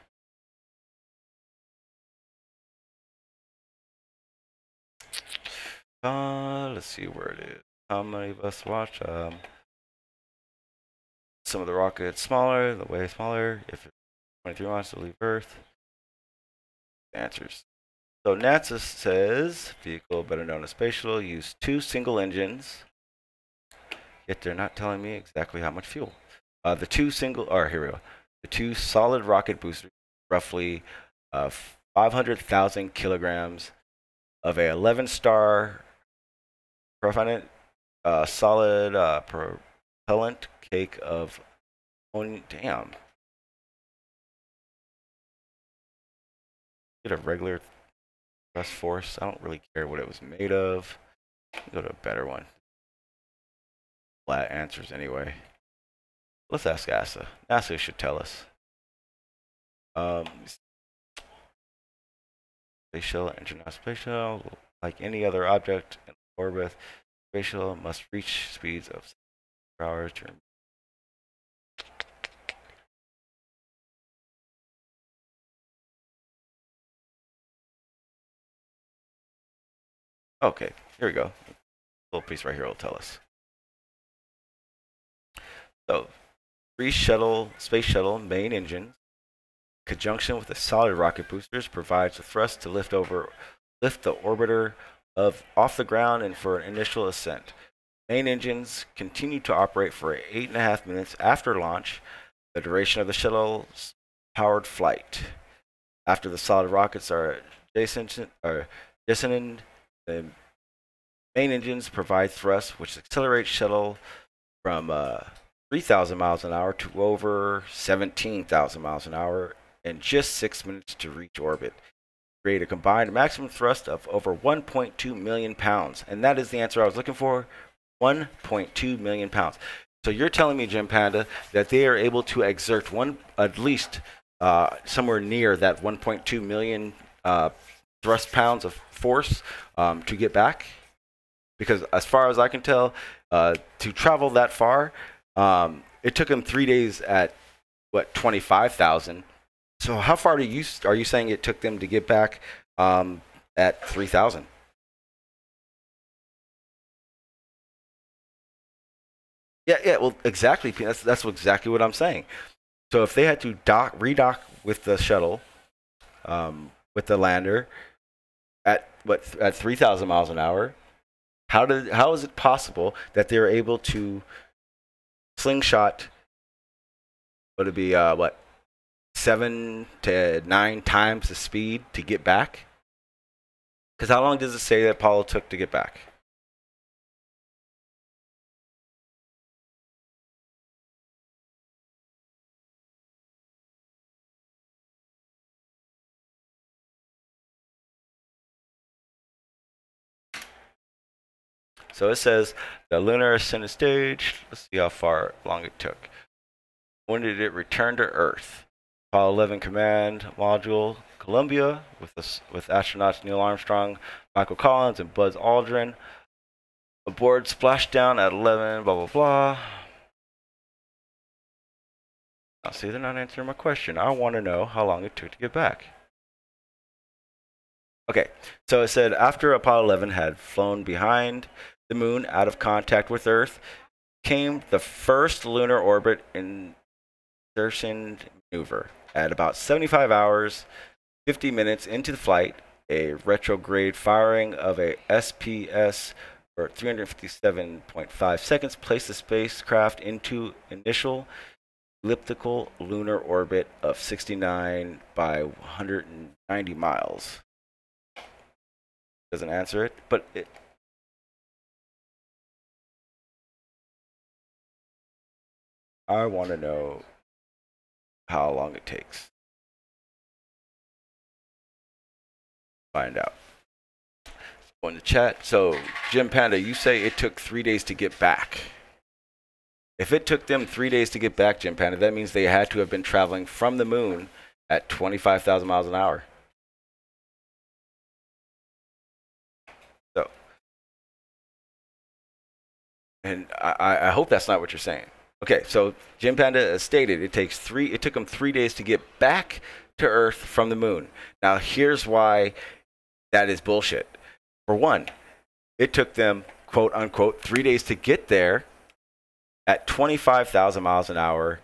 let's see where it is. How many of us watch? Some of the rockets smaller, the way smaller. If it's 23 miles to leave Earth. Answers. So NASA says vehicle, better known as space shuttle, use 2 single engines. Yet they're not telling me exactly how much fuel. Here we go. The 2 solid rocket boosters, roughly 500,000 kilograms of a 11-star solid propellant cake of damn. Get a regular thrust force. I don't really care what it was made of. Go to a better one. Flat answers anyway. Let's ask NASA. NASA should tell us. Space shuttle, international space shuttle, like any other object in orbit, space shuttle must reach speeds of 7 per hour to. Okay, here we go. Little piece right here will tell us. So, 3 space shuttle main engines, conjunction with the solid rocket boosters, provides the thrust to lift the orbiter off the ground and for an initial ascent. Main engines continue to operate for 8.5 minutes after launch, the duration of the shuttle's powered flight. After the solid rockets are jettisoned, the main engines provide thrust, which accelerates shuttle from 3,000 miles an hour to over 17,000 miles an hour in just 6 minutes to reach orbit. Create a combined maximum thrust of over 1.2 million pounds. And that is the answer I was looking for, 1.2 million pounds. So you're telling me, Jim Panda, that they are able to exert at least somewhere near that 1.2 million thrust pounds of force to get back? Because as far as I can tell, to travel that far, it took them 3 days at, what, 25,000. So how far are you saying it took them to get back at 3,000? Yeah, well, exactly. That's exactly what I'm saying. So if they had to redock with the shuttle, with the lander, at at 3,000 miles an hour. How is it possible that they're able to slingshot, would it be 7 to 9 times the speed to get back? Because how long does it say that Apollo took to get back? So it says the lunar ascended stage. Let's see how far long it took. When did it return to Earth? Apollo 11 command module, Columbia, with astronauts Neil Armstrong, Michael Collins, and Buzz Aldrin. Aboard splashdown at 11, blah, blah, blah. Now, see, they're not answering my question. I want to know how long it took to get back. Okay, so it said after Apollo 11 had flown behind the moon out of contact with Earth, came the first lunar orbit insertion maneuver. At about 75 hours, 50 minutes into the flight, a retrograde firing of a SPS for 357.5 seconds placed the spacecraft into initial elliptical lunar orbit of 69 by 190 miles. Doesn't answer it, but I want to know how long it takes. Find out. Go in the chat. So, Jim Panda, you say it took 3 days to get back. If it took them 3 days to get back, Jim Panda, that means they had to have been traveling from the moon at 25,000 miles an hour. So, and I hope that's not what you're saying. Okay, so Jim Panda stated it took them 3 days to get back to Earth from the moon. Now, here's why that is bullshit. For one, it took them, quote unquote, 3 days to get there at 25,000 miles an hour.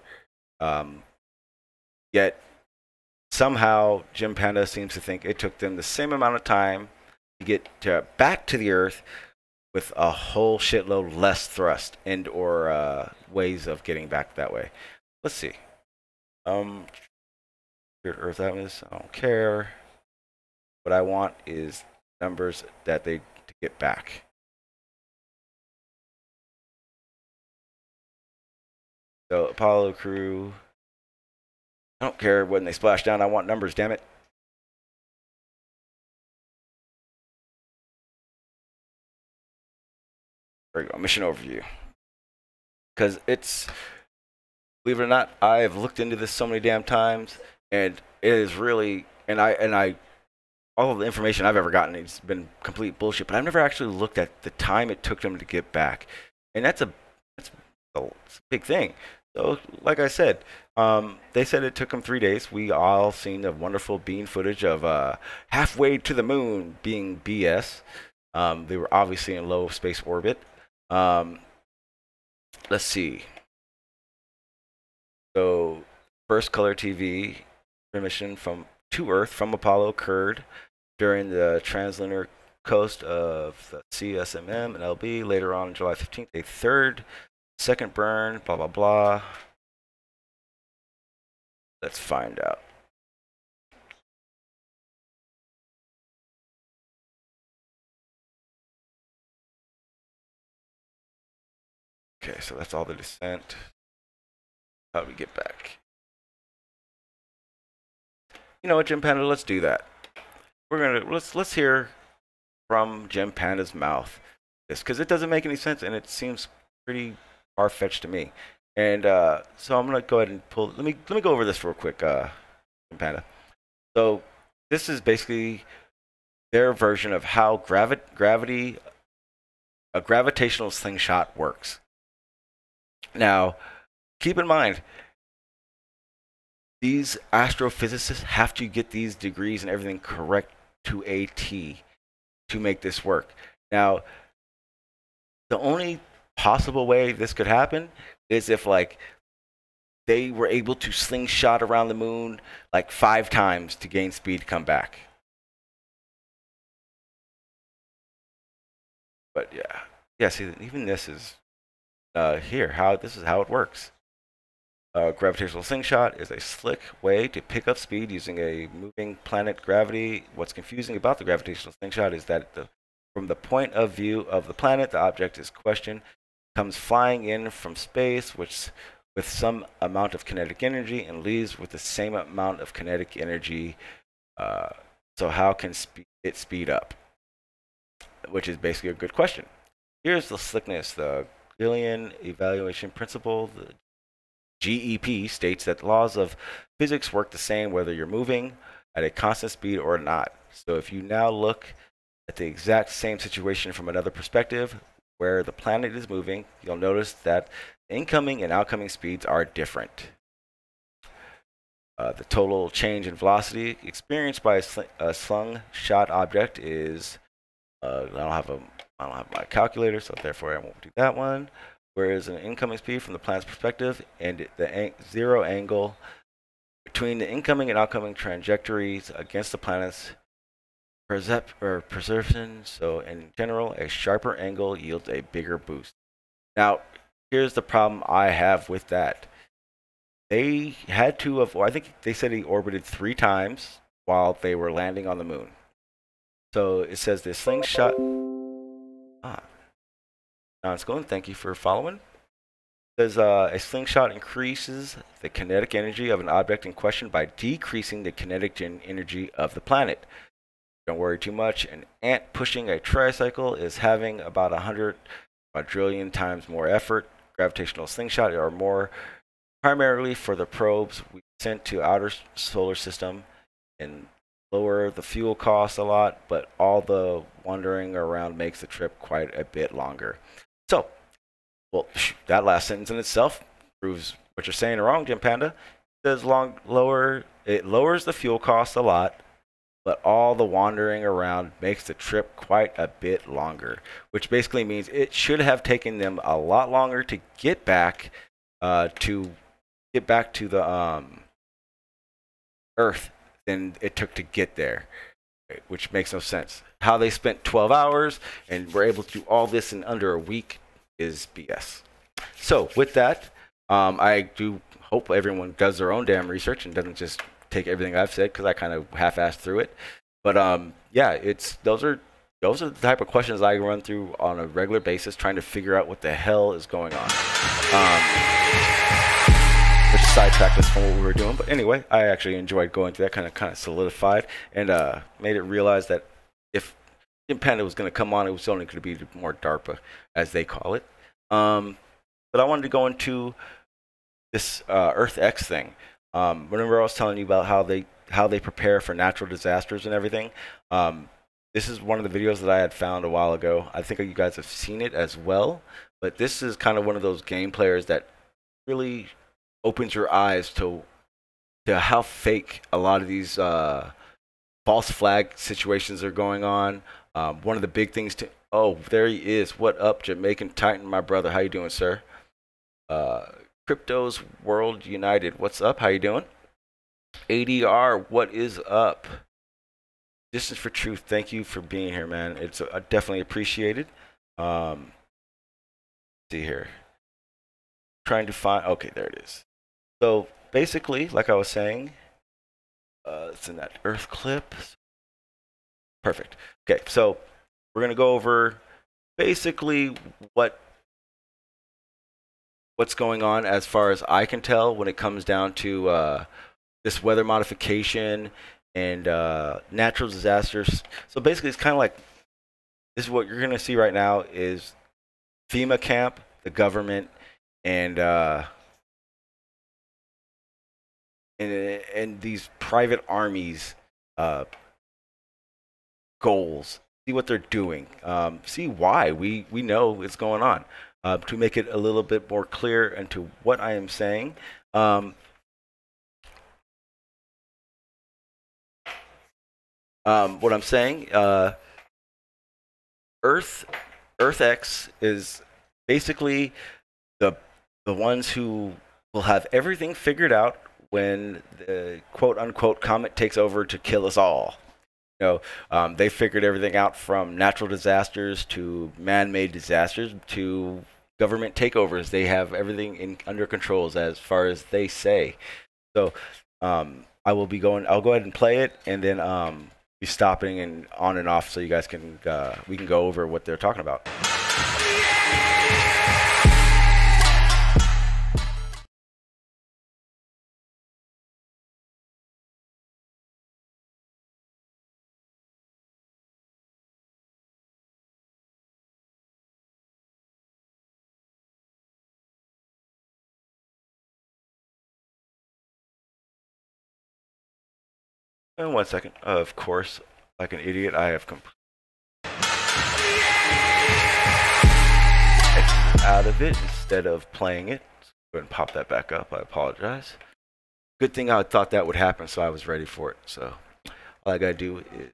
Yet somehow Jim Panda seems to think it took them the same amount of time to get back to the Earth with a whole shitload less thrust and or ways of getting back that way. Let's see. Earth atmosphere, I don't care. What I want is numbers that they to get back. So Apollo crew, I don't care when they splash down, I want numbers, damn it. There we go, mission overview. Because it's, believe it or not, I've looked into this so many damn times, and it is really, and I all of the information I've ever gotten, it's been complete bullshit, but I've never actually looked at the time it took them to get back. And that's a big thing. So, like I said, they said it took them 3 days. We all seen the wonderful bean footage of halfway to the moon being BS. They were obviously in low space orbit. Let's see. So, first color TV mission to Earth from Apollo occurred during the translunar coast of the CSMM and LB. Later on July 15th, a second burn, blah, blah, blah. Let's find out. Okay, so that's all the descent. How do we get back? You know what, Jim Panda, let's do that. Let's hear from Jim Panda's mouth this, because it doesn't make any sense and it seems pretty far-fetched to me. And so I'm gonna go ahead and pull. Let me go over this real quick, Jim Panda. So this is basically their version of how a gravitational slingshot works. Now, keep in mind, these astrophysicists have to get these degrees and everything correct to a T to make this work. Now, the only possible way this could happen is if, like, they were able to slingshot around the moon like 5 times to gain speed to come back. But yeah. See, even this is here. This is how it works. Gravitational slingshot is a slick way to pick up speed using a moving planet gravity. What's confusing about the gravitational slingshot is that from the point of view of the planet, the object is questioned comes flying in from space, which with some amount of kinetic energy and leaves with the same amount of kinetic energy. So how can it speed up? Which is basically a good question. Here's the slickness. The Gillian evaluation principle, the GEP, states that laws of physics work the same whether you're moving at a constant speed or not. So if you now look at the exact same situation from another perspective, where the planet is moving, you'll notice that incoming and outcoming speeds are different. The total change in velocity experienced by a slung-shot object is I don't have my calculator, so therefore I won't do that one. Whereas an incoming speed from the planet's perspective and the zero angle between the incoming and outcoming trajectories against the planet's perception. So in general, a sharper angle yields a bigger boost. Now, here's the problem I have with that. They had to have, I think they said he orbited 3 times while they were landing on the moon. So it says the slingshot. Now it's going. Thank you for following. It says a slingshot increases the kinetic energy of an object in question by decreasing the kinetic energy of the planet. Don't worry too much. An ant pushing a tricycle is having about 100 quadrillion times more effort. Gravitational slingshot are more primarily for the probes we sent to outer solar system and lower the fuel costs a lot, but all the wandering around makes the trip quite a bit longer. So, well, that last sentence in itself proves what you're saying wrong, Jim Panda. It says it lowers the fuel costs a lot, but all the wandering around makes the trip quite a bit longer, which basically means it should have taken them a lot longer to get back to the Earth than it took to get there, which makes no sense. How they spent 12 hours and were able to do all this in under a week is BS. So with that, I do hope everyone does their own damn research and doesn't just take everything I've said, because I kind of half-assed through it. But yeah, those are the type of questions I run through on a regular basis, trying to figure out what the hell is going on. Which sidetracked us from what we were doing, but anyway, I actually enjoyed going through that. Kind of solidified and made it realize that if Jim Panda was going to come on, it was only going to be more DARPA, as they call it. But I wanted to go into this Earth X thing. Remember I was telling you about how they prepare for natural disasters and everything. This is one of the videos that I had found a while ago. I think you guys have seen it as well, but this is kind of one of those game players that really opens your eyes to how fake a lot of these false flag situations are going on. One of the big things oh, there he is. What up, Jamaican Titan, my brother? How you doing, sir? Crypto's World United. What's up? How you doing? ADR, what is up? Distance for Truth. Thank you for being here, man. It's definitely appreciated. See here. Trying to find. Okay, there it is. So basically, like I was saying, it's in that Earth clip. Perfect. Okay, so we're gonna go over basically what's going on as far as I can tell when it comes down to this weather modification and natural disasters. So basically, it's kind of like this is what you're gonna see right now is FEMA camp, the government, and these private armies goals. See what they're doing. See why we know it's going on. To make it a little bit more clear into what I am saying. What I'm saying, Earth X is basically the ones who will have everything figured out when the quote unquote comet takes over to kill us all. They figured everything out from natural disasters to man-made disasters to government takeovers. They have everything under controls as far as they say. So I'll go ahead and play it, and then be stopping and on and off so you guys can we can go over what they're talking about. And 1 second. Of course, like an idiot, I have out of it instead of playing it. So go ahead and pop that back up. I apologize. Good thing I thought that would happen, so I was ready for it. So all I gotta do is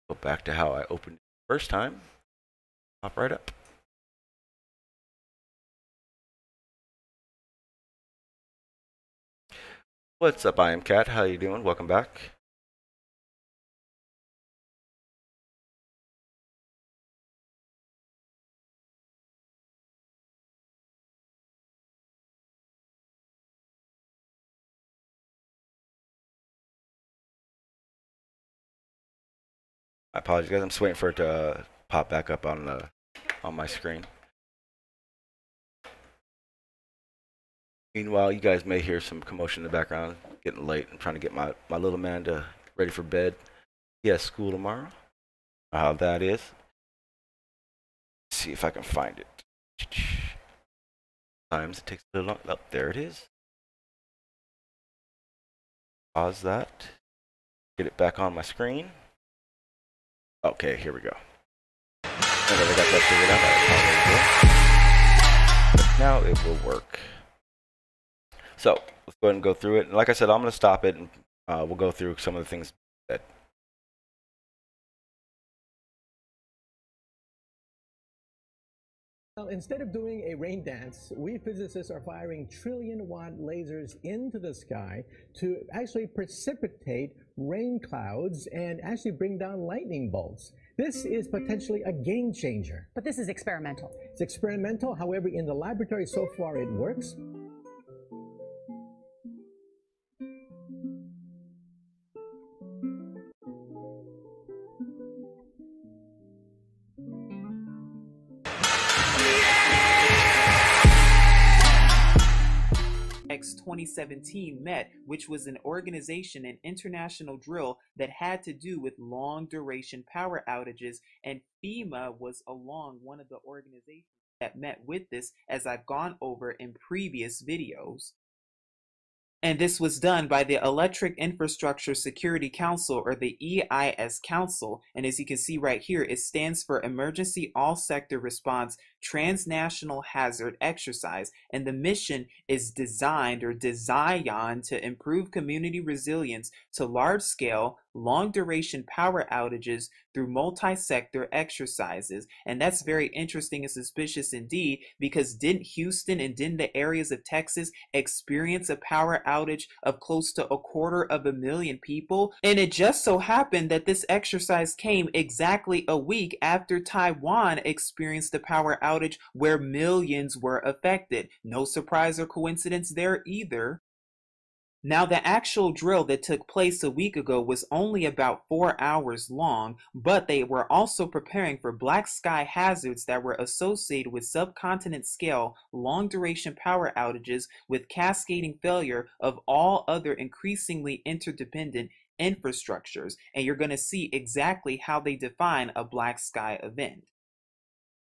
go back to how I opened it the first time. Pop right up. What's up, I am Cat. How you doing? Welcome back. I apologize, guys. I'm just waiting for it to pop back up on my screen. Meanwhile, you guys may hear some commotion in the background. Getting late. I'm trying to get my little man ready for bed. He has school tomorrow. How that is. Let's see if I can find it. Sometimes it takes a little long. Oh, there it is. Pause that. Get it back on my screen. Okay, here we go. Now that I got that figured out, now it will work. So let's go ahead and go through it. And like I said, I'm going to stop it, and we'll go through some of the things that. Well, instead of doing a rain dance, we physicists are firing trillion-watt lasers into the sky to actually precipitate rain clouds and actually bring down lightning bolts. This is potentially a game changer. But this is experimental. It's experimental. However, in the laboratory so far, it works. X 2017 met, which was an organization and international drill that had to do with long duration power outages, and FEMA was along one of the organizations that met with this, as I've gone over in previous videos. And this was done by the Electric Infrastructure Security Council, or the EIS Council. And as you can see right here, it stands for Emergency All-Sector Response Transnational Hazard Exercise. And the mission is designed to improve community resilience to large-scale, long-duration power outages through multi-sector exercises. And that's very interesting and suspicious indeed, because didn't Houston and didn't the areas of Texas experience a power outage of close to 250,000 people? And it just so happened that this exercise came exactly a week after Taiwan experienced a power outage where millions were affected. No surprise or coincidence there either. Now, the actual drill that took place a week ago was only about 4 hours long, but they were also preparing for black sky hazards that were associated with subcontinent scale, long duration power outages with cascading failure of all other increasingly interdependent infrastructures. And you're going to see exactly how they define a black sky event.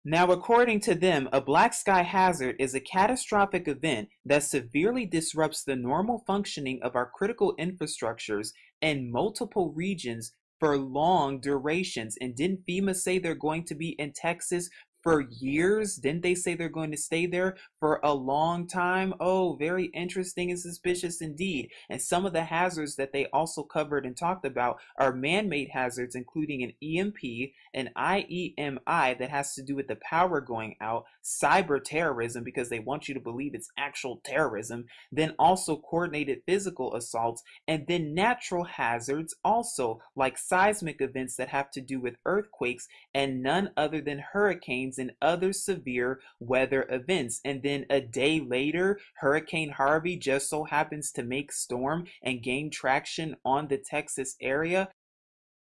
Now, according to them, a black sky hazard is a catastrophic event that severely disrupts the normal functioning of our critical infrastructures in multiple regions for long durations. And didn't FEMA say they're going to be in Texas for years? Didn't they say they're going to stay there for a long time? Oh, very interesting and suspicious indeed. And some of the hazards that they also covered and talked about are man-made hazards, including an EMP, an IEMI that has to do with the power going out, cyber terrorism because they want you to believe it's actual terrorism, then also coordinated physical assaults, and then natural hazards also, like seismic events that have to do with earthquakes and none other than hurricanes and other severe weather events. And then a day later, Hurricane Harvey just so happens to make storm and gain traction on the Texas area.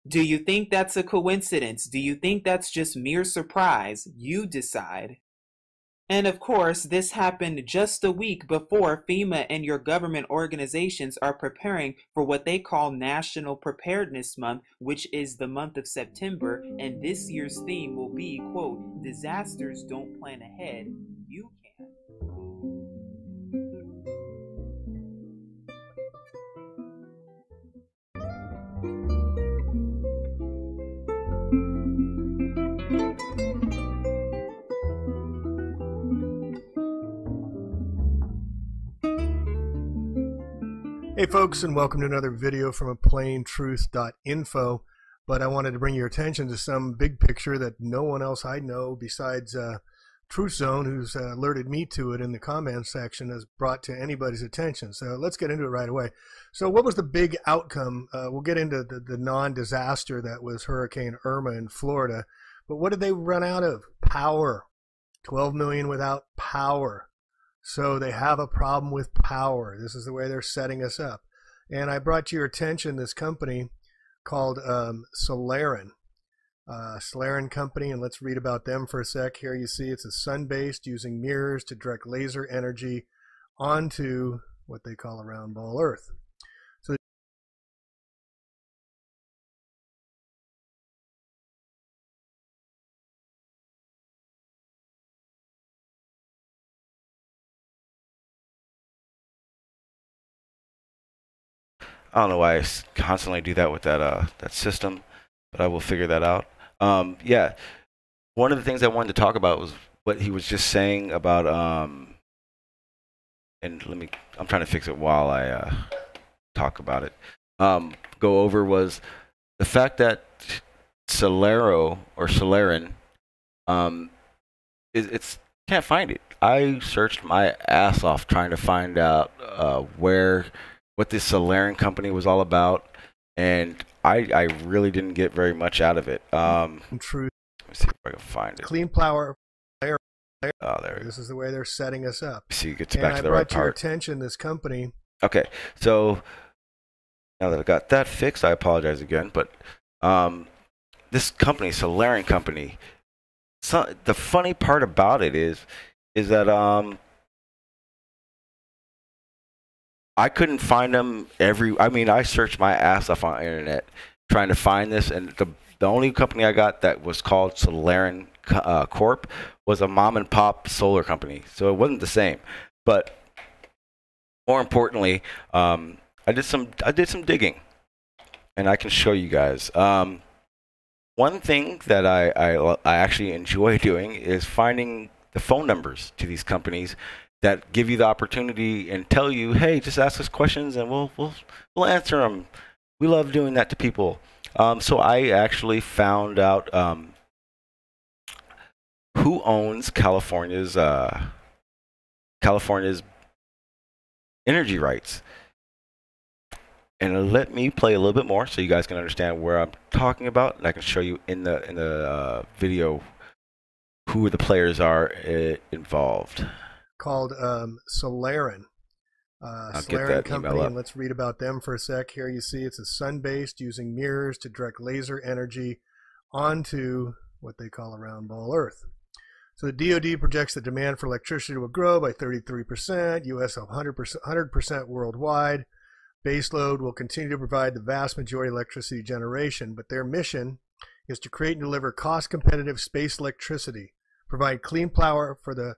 Do you think that's a coincidence? Do you think that's just mere surprise? You decide. And of course, this happened just a week before FEMA and your government organizations are preparing for what they call National Preparedness Month, which is the month of September, and this year's theme will be, quote, disasters don't plan ahead, you can. Hey folks, and welcome to another video from plaintruth.info. But I wanted to bring your attention to some big picture that no one else I know besides Truth Zone, who's alerted me to it in the comments section, has brought to anybody's attention. So let's get into it right away. So what was the big outcome? We'll get into the non-disaster that was Hurricane Irma in Florida. But what did they run out of? Power. 12 million without power. So they have a problem with power. This is the way they're setting us up. And I brought to your attention this company called Solarin. Solarin company, and let's read about them for a sec. Here you see it's a sun-based using mirrors to direct laser energy onto what they call a round ball Earth. So I don't know why I constantly do that with that system, but I will figure that out. Yeah, one of the things I wanted to talk about was what he was just saying about and I'm trying to fix it while I talk about it. Go over was the fact that Solarin, it's can't find it. I searched my ass off trying to find out what this Solarin company was all about, and I really didn't get very much out of it. Truth. Let me see if I can find it. Clean power. Oh, there. This is the way they're setting us up. See, it gets back to the right part. And I brought to your attention this company. Okay, so now that I got that fixed, I apologize again, but this company, Solarin company. So the funny part about it is that I couldn't find them I mean, I searched my ass off on the internet trying to find this, and the only company I got that was called Solarin Corp was a mom and pop solar company, so it wasn't the same. But more importantly, I did some digging, and I can show you guys. One thing that I actually enjoy doing is finding the phone numbers to these companies that give you the opportunity and tell you, hey, just ask us questions and we'll answer them. We love doing that to people. So I actually found out who owns California's energy rights. And let me play a little bit more so you guys can understand where I'm talking about, and I can show you in the video who the players are involved. Called Solarin. Solarin company, and let's read about them for a sec. Here you see it's a sun-based using mirrors to direct laser energy onto what they call a round ball Earth. So the DoD projects the demand for electricity will grow by 33%, US 100% worldwide. Baseload will continue to provide the vast majority of electricity generation, but their mission is to create and deliver cost-competitive space electricity, provide clean power for the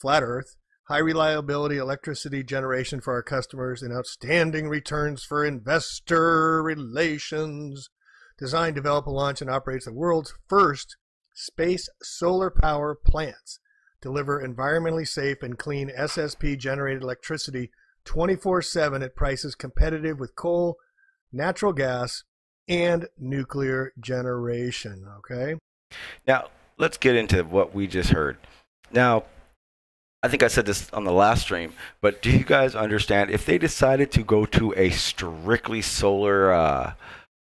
flat Earth, high reliability electricity generation for our customers, and outstanding returns for investor relations. Design, develop, launch, and operates the world's first Space solar power plants deliver environmentally safe and clean SSP-generated electricity 24/7 at prices competitive with coal, natural gas, and nuclear generation. Okay? Now, let's get into what we just heard. Now, I think I said this on the last stream, but do you guys understand if they decided to go to a strictly solar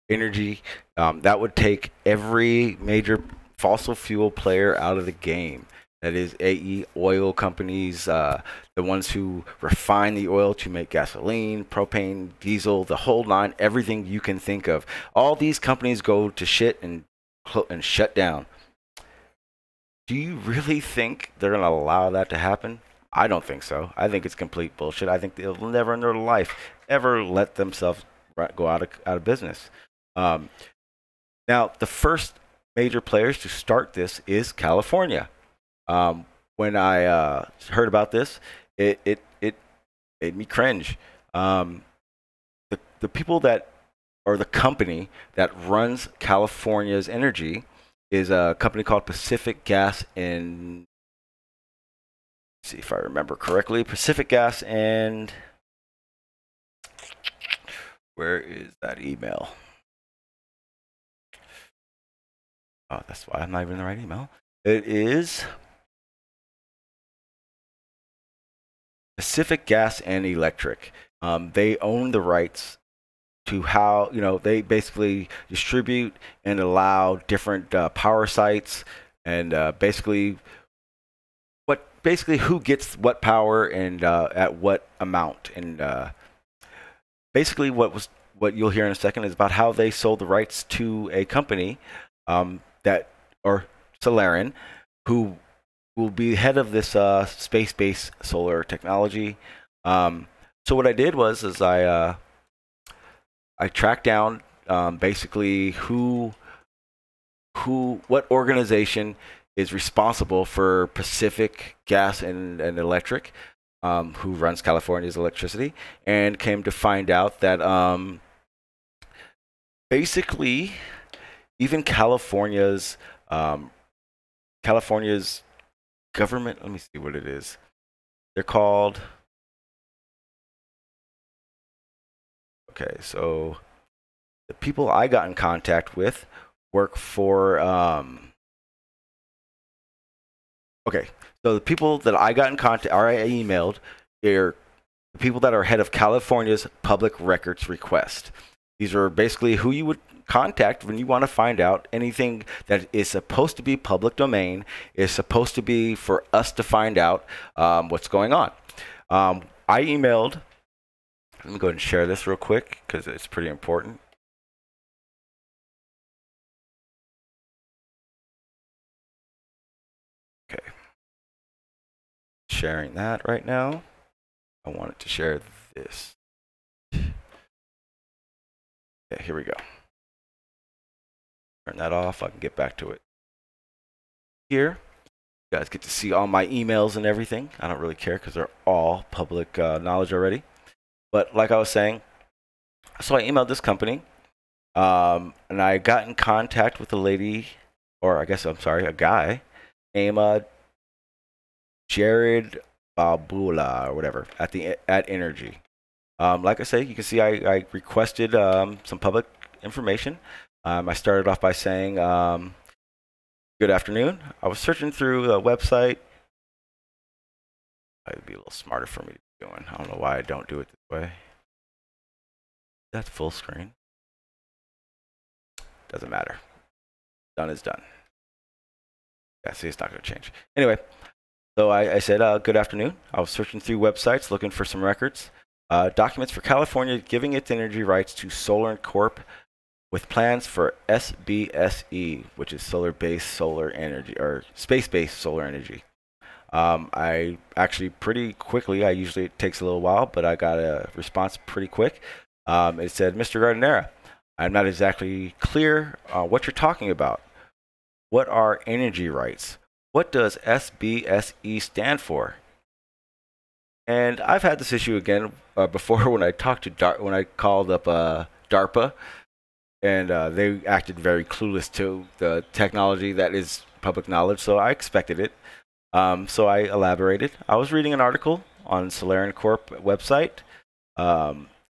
energy, that would take every major fossil fuel player out of the game? That is AE oil companies, the ones who refine the oil to make gasoline, propane, diesel, the whole nine, everything you can think of. All these companies go to shit and shut down. Do you really think they're going to allow that to happen? I don't think so. I think it's complete bullshit. I think they'll never in their life ever let themselves go out of business. Now, the first major players to start this is California. When I heard about this, it made me cringe. The people that, or the company that runs California's energy is a company called Pacific Gas and, see if I remember correctly, Pacific Gas and, where is that email? Oh, that's why I'm not even in the right email. It is Pacific Gas and Electric. They own the rights to how, they basically distribute and allow different power sites and basically who gets what power and at what amount. And basically what you'll hear in a second is about how they sold the rights to a company or Solarian, who will be head of this space-based solar technology. So what I did was I tracked down basically what organization is responsible for Pacific Gas and Electric, who runs California's electricity, and came to find out that basically even California's government, let me see what it is. They're called, okay, so the people I got in contact with work for, okay, so the people that I got in contact, or I emailed, are the people that are head of California's public records request. These are basically who you would contact when you want to find out anything that is supposed to be public domain, is supposed to be for us to find out what's going on. I emailed, let me go ahead and share this real quick because it's pretty important. Okay. Sharing that right now. I wanted to share this. Okay, here we go. Turn that off. I can get back to it. Here, you guys get to see all my emails and everything. I don't really care because they're all public knowledge already. But like I was saying, so I emailed this company, and I got in contact with a lady, or I guess, I'm sorry, a guy named Jared Babula or whatever at Energy. Like I say, you can see I requested some public information. I started off by saying, good afternoon. I was searching through the website. It would be a little smarter for me to be doing. I don't know why I don't do it this way. That's full screen. Doesn't matter. Done is done. Yeah, see, it's not going to change. Anyway, so I said, good afternoon. I was searching through websites looking for some records. Documents for California giving its energy rights to Solar Corp with plans for SBSE, which is solar-based solar energy, or space-based solar energy. I actually pretty quickly, usually it takes a little while, but I got a response pretty quick. It said, Mr. Gardenera, I'm not exactly clear what you're talking about. What are energy rights? What does SBSE stand for? And I've had this issue again before when I talked to when I called up DARPA, and they acted very clueless to the technology that is public knowledge, so I expected it. So I elaborated. I was reading an article on Solarian Corp website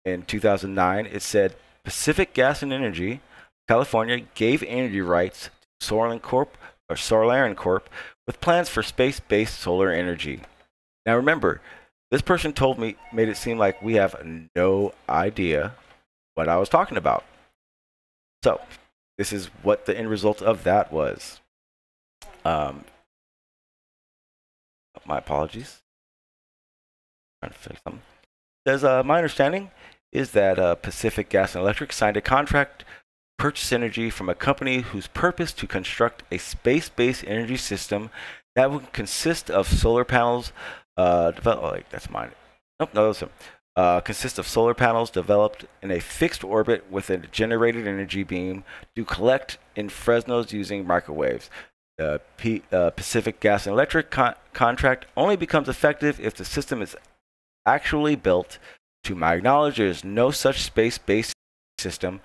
in 2009. It said Pacific Gas and Energy, California, gave energy rights to Solarian Corp with plans for space-based solar energy. Now remember, this person made it seem like we have no idea what I was talking about. So this is what the end result of that was. My apologies. Trying to fix something. Says, my understanding is that Pacific Gas and Electric signed a contract to purchase energy from a company whose purpose to construct a space-based energy system that would consist of solar panels. That's mine. Nope, no, that's him. Consist of solar panels developed in a fixed orbit with a generated energy beam to collect in Fresno's using microwaves. The Pacific Gas and Electric contract only becomes effective if the system is actually built. To my knowledge, there is no such space-based system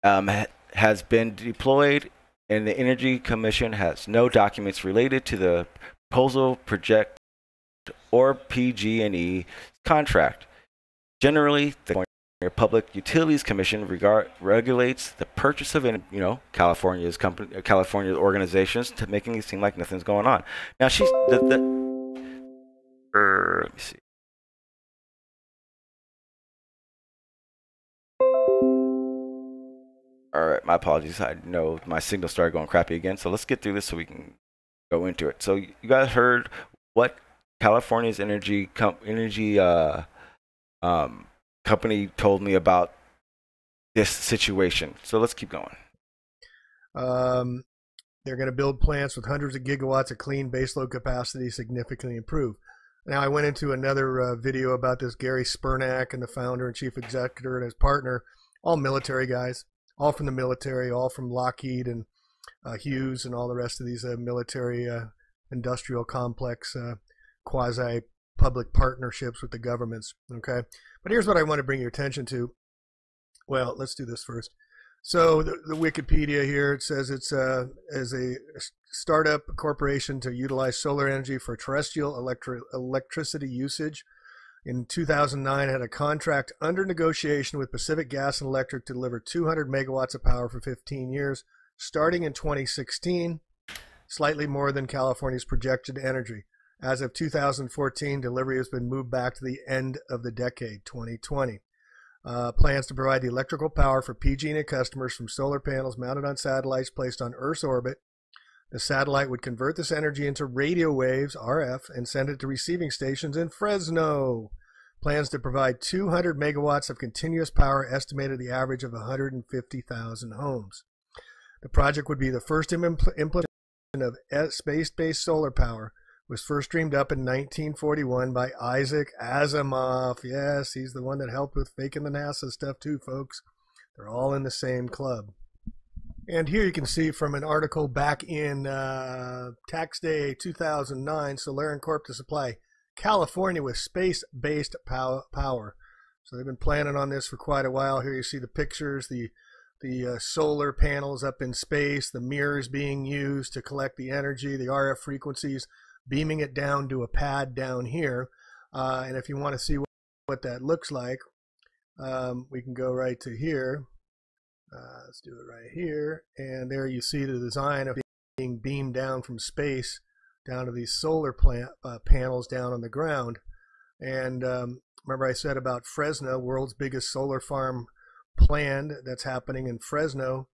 has been deployed, and the Energy Commission has no documents related to the proposal project or PG&E contract. Generally, the Public Utilities Commission regulates the purchase of, California's organizations, to making it seem like nothing's going on. Now let me see. All right, my apologies. I know my signal started going crappy again, so let's get through this so we can go into it. So you guys heard what California's energy company told me about this situation. So let's keep going. They're going to build plants with hundreds of gigawatts of clean baseload capacity, significantly improve. Now, I went into another video about this Gary Spernak and the founder and chief executive and his partner, all military guys, all from the military, all from Lockheed and Hughes and all the rest of these military industrial complex quasi-public partnerships with the governments, okay? But here's what I want to bring your attention to. Well, let's do this first. So the Wikipedia here, it says it's as a startup corporation to utilize solar energy for terrestrial electricity usage. In 2009, had a contract under negotiation with Pacific Gas and Electric to deliver 200 megawatts of power for 15 years, starting in 2016, slightly more than California's projected energy. As of 2014, delivery has been moved back to the end of the decade, 2020. Plans to provide the electrical power for PG&E customers from solar panels mounted on satellites placed on Earth's orbit. The satellite would convert this energy into radio waves, RF, and send it to receiving stations in Fresno. Plans to provide 200 megawatts of continuous power, estimated the average of 150,000 homes. The project would be the first implementation of space-based solar power. Was first dreamed up in 1941 by Isaac Asimov. Yes, he's the one that helped with faking the NASA stuff too, folks. They're all in the same club. And here you can see from an article back in tax day 2009, Solarian Corp to supply California with space-based power. So they've been planning on this for quite a while. Here you see the pictures, the solar panels up in space, the mirrors being used to collect the energy, the RF frequencies, beaming it down to a pad down here. And if you want to see what that looks like, we can go right to here. Let's do it right here. And there you see the design of being beamed down from space down to these solar panels down on the ground. And remember I said about Fresno, world's biggest solar farm planned. That's happening in Fresno,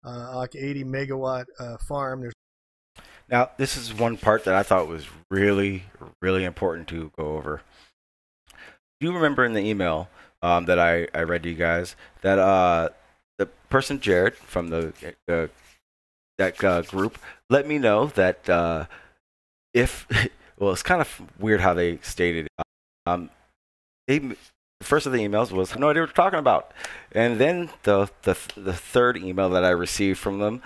like 80 megawatt farm. Now, this is one part that I thought was really, really important to go over. Do you remember in the email that I read to you guys that the person Jared from that group let me know that if well, it's kind of weird how they stated it. The first of the emails was no idea what they're talking about, and then the third email that I received from them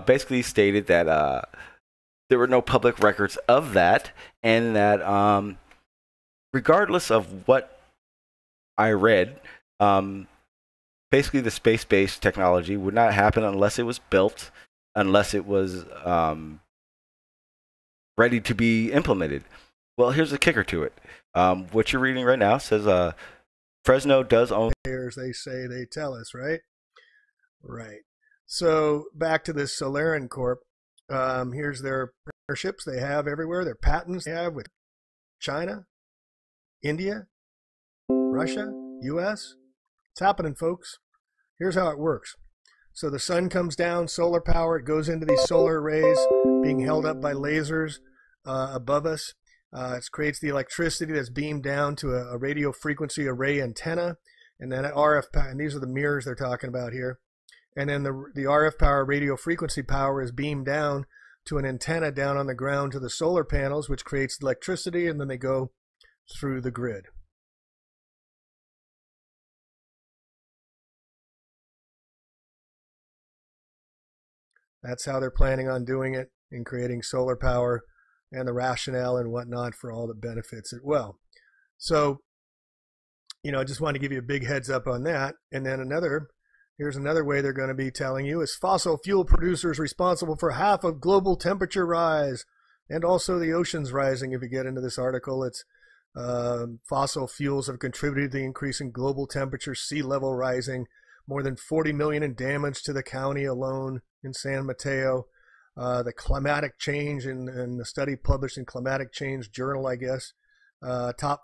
basically stated that there were no public records of that, and that regardless of what I read, basically the space-based technology would not happen unless it was built unless it was ready to be implemented. Well, here's the kicker to it. What you're reading right now says Fresno does own. They say, they tell us, right? Right. So back to this Solarin Corp. Here's their partnerships they have everywhere. Their patents they have with China, India, Russia, U.S. It's happening, folks. Here's how it works. So the sun comes down, solar power, it goes into these solar arrays being held up by lasers above us. It creates the electricity that's beamed down to a radio frequency array antenna, and then RF power, and these are the mirrors they're talking about here. And then the RF power, radio frequency power, is beamed down to an antenna down on the ground to the solar panels, which creates electricity, and then they go through the grid. That's how they're planning on doing it, in creating solar power and the rationale and whatnot for all the benefits as well. So, I just want to give you a big heads up on that. And then here's another way they're going to be telling you is fossil fuel producers responsible for half of global temperature rise and also the oceans rising. If you get into this article, it's fossil fuels have contributed to the increase in global temperature, sea level rising, more than 40 million in damage to the county alone in San Mateo. The climatic change in the study published in Climatic Change Journal, I guess, top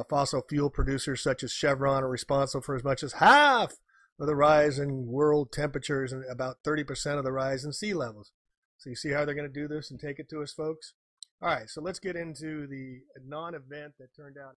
fossil fuel producers such as Chevron are responsible for as much as half of the rise in world temperatures and about 30% of the rise in sea levels. So you see how they're going to do this and take it to us, folks? All right, so let's get into the non-event that turned out.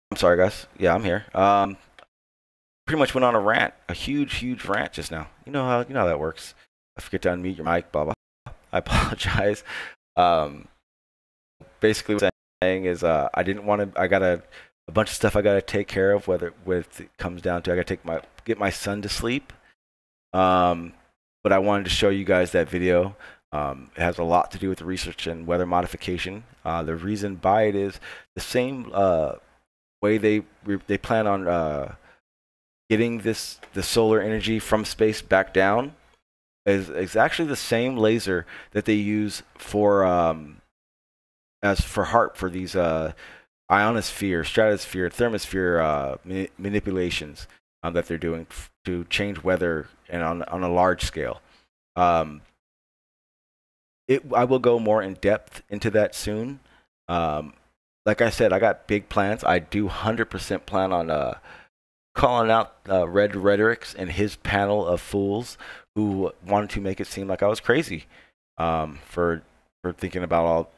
I'm sorry, guys. Yeah, I'm here. Pretty much went on a rant, a huge rant just now. You know how that works. I forget to unmute your mic. Blah blah. I apologize. Basically, what I'm saying is, I didn't want to. I got a bunch of stuff I got to take care of. Whether it comes down to I got to get my son to sleep. But I wanted to show you guys that video. It has a lot to do with the research and weather modification. The reason by it is the same way they plan on getting the solar energy from space back down is actually the same laser that they use for as for HARP for these ionosphere, stratosphere, thermosphere manipulations that they're doing to change weather and on a large scale. I will go more in depth into that soon. Like I said, I got big plans. I do 100% plan on calling out Red Rhetorics and his panel of fools who wanted to make it seem like I was crazy for thinking about all,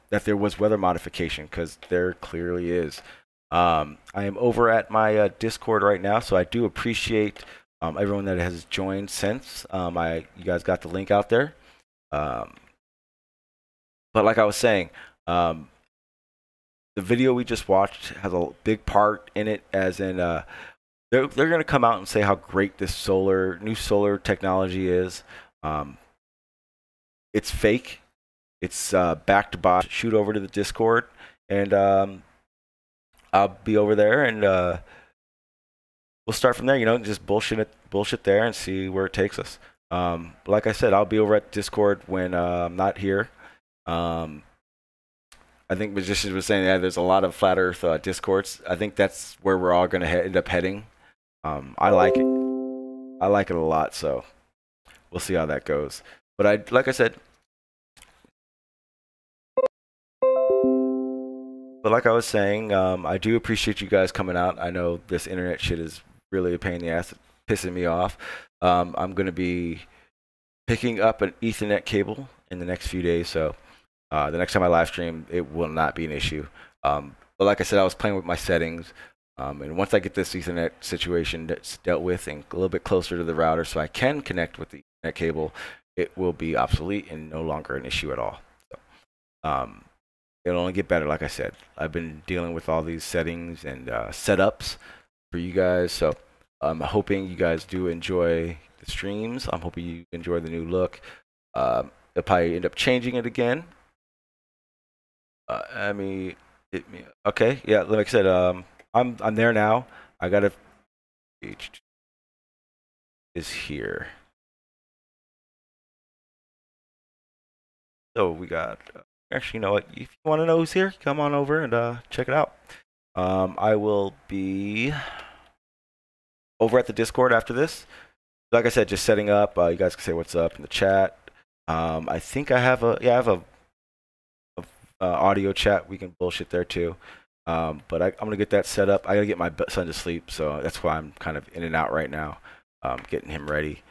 that there was weather modification, because there clearly is. I am over at my Discord right now, so I do appreciate everyone that has joined since. You guys got the link out there. But like I was saying, the video we just watched has a big part in it, as in they're going to come out and say how great this new solar technology is. It's fake. It's backed by. Shoot over to the Discord, and I'll be over there, and we'll start from there. Just bullshit there, and see where it takes us. Like I said, I'll be over at Discord when I'm not here. I think Magicians was saying there's a lot of Flat Earth Discords. I think that's where we're all going to end up heading. I like it. I like it a lot, so we'll see how that goes. But like I said, like I was saying, I do appreciate you guys coming out. I know this internet shit is really a pain in the ass, pissing me off. I'm going to be picking up an Ethernet cable in the next few days, so the next time I live stream, it will not be an issue. But like I said, I was playing with my settings, and once I get this Ethernet situation that's dealt with and a little bit closer to the router so I can connect with the Ethernet cable, it will be obsolete and no longer an issue at all. So, it'll only get better, like I said. I've been dealing with all these settings and setups for you guys, so I'm hoping you guys do enjoy the streams. I'm hoping you enjoy the new look. I'll probably end up changing it again. Okay, yeah, like I said, I'm there now. I got to is here. So we got. Actually, you know what? If you want to know who's here, come on over and check it out. I will be over at the Discord after this. Like I said, just setting up. You guys can say what's up in the chat. I think I have a audio chat. We can bullshit there too. But I'm gonna get that set up. I gotta get my son to sleep, so that's why I'm kind of in and out right now, getting him ready.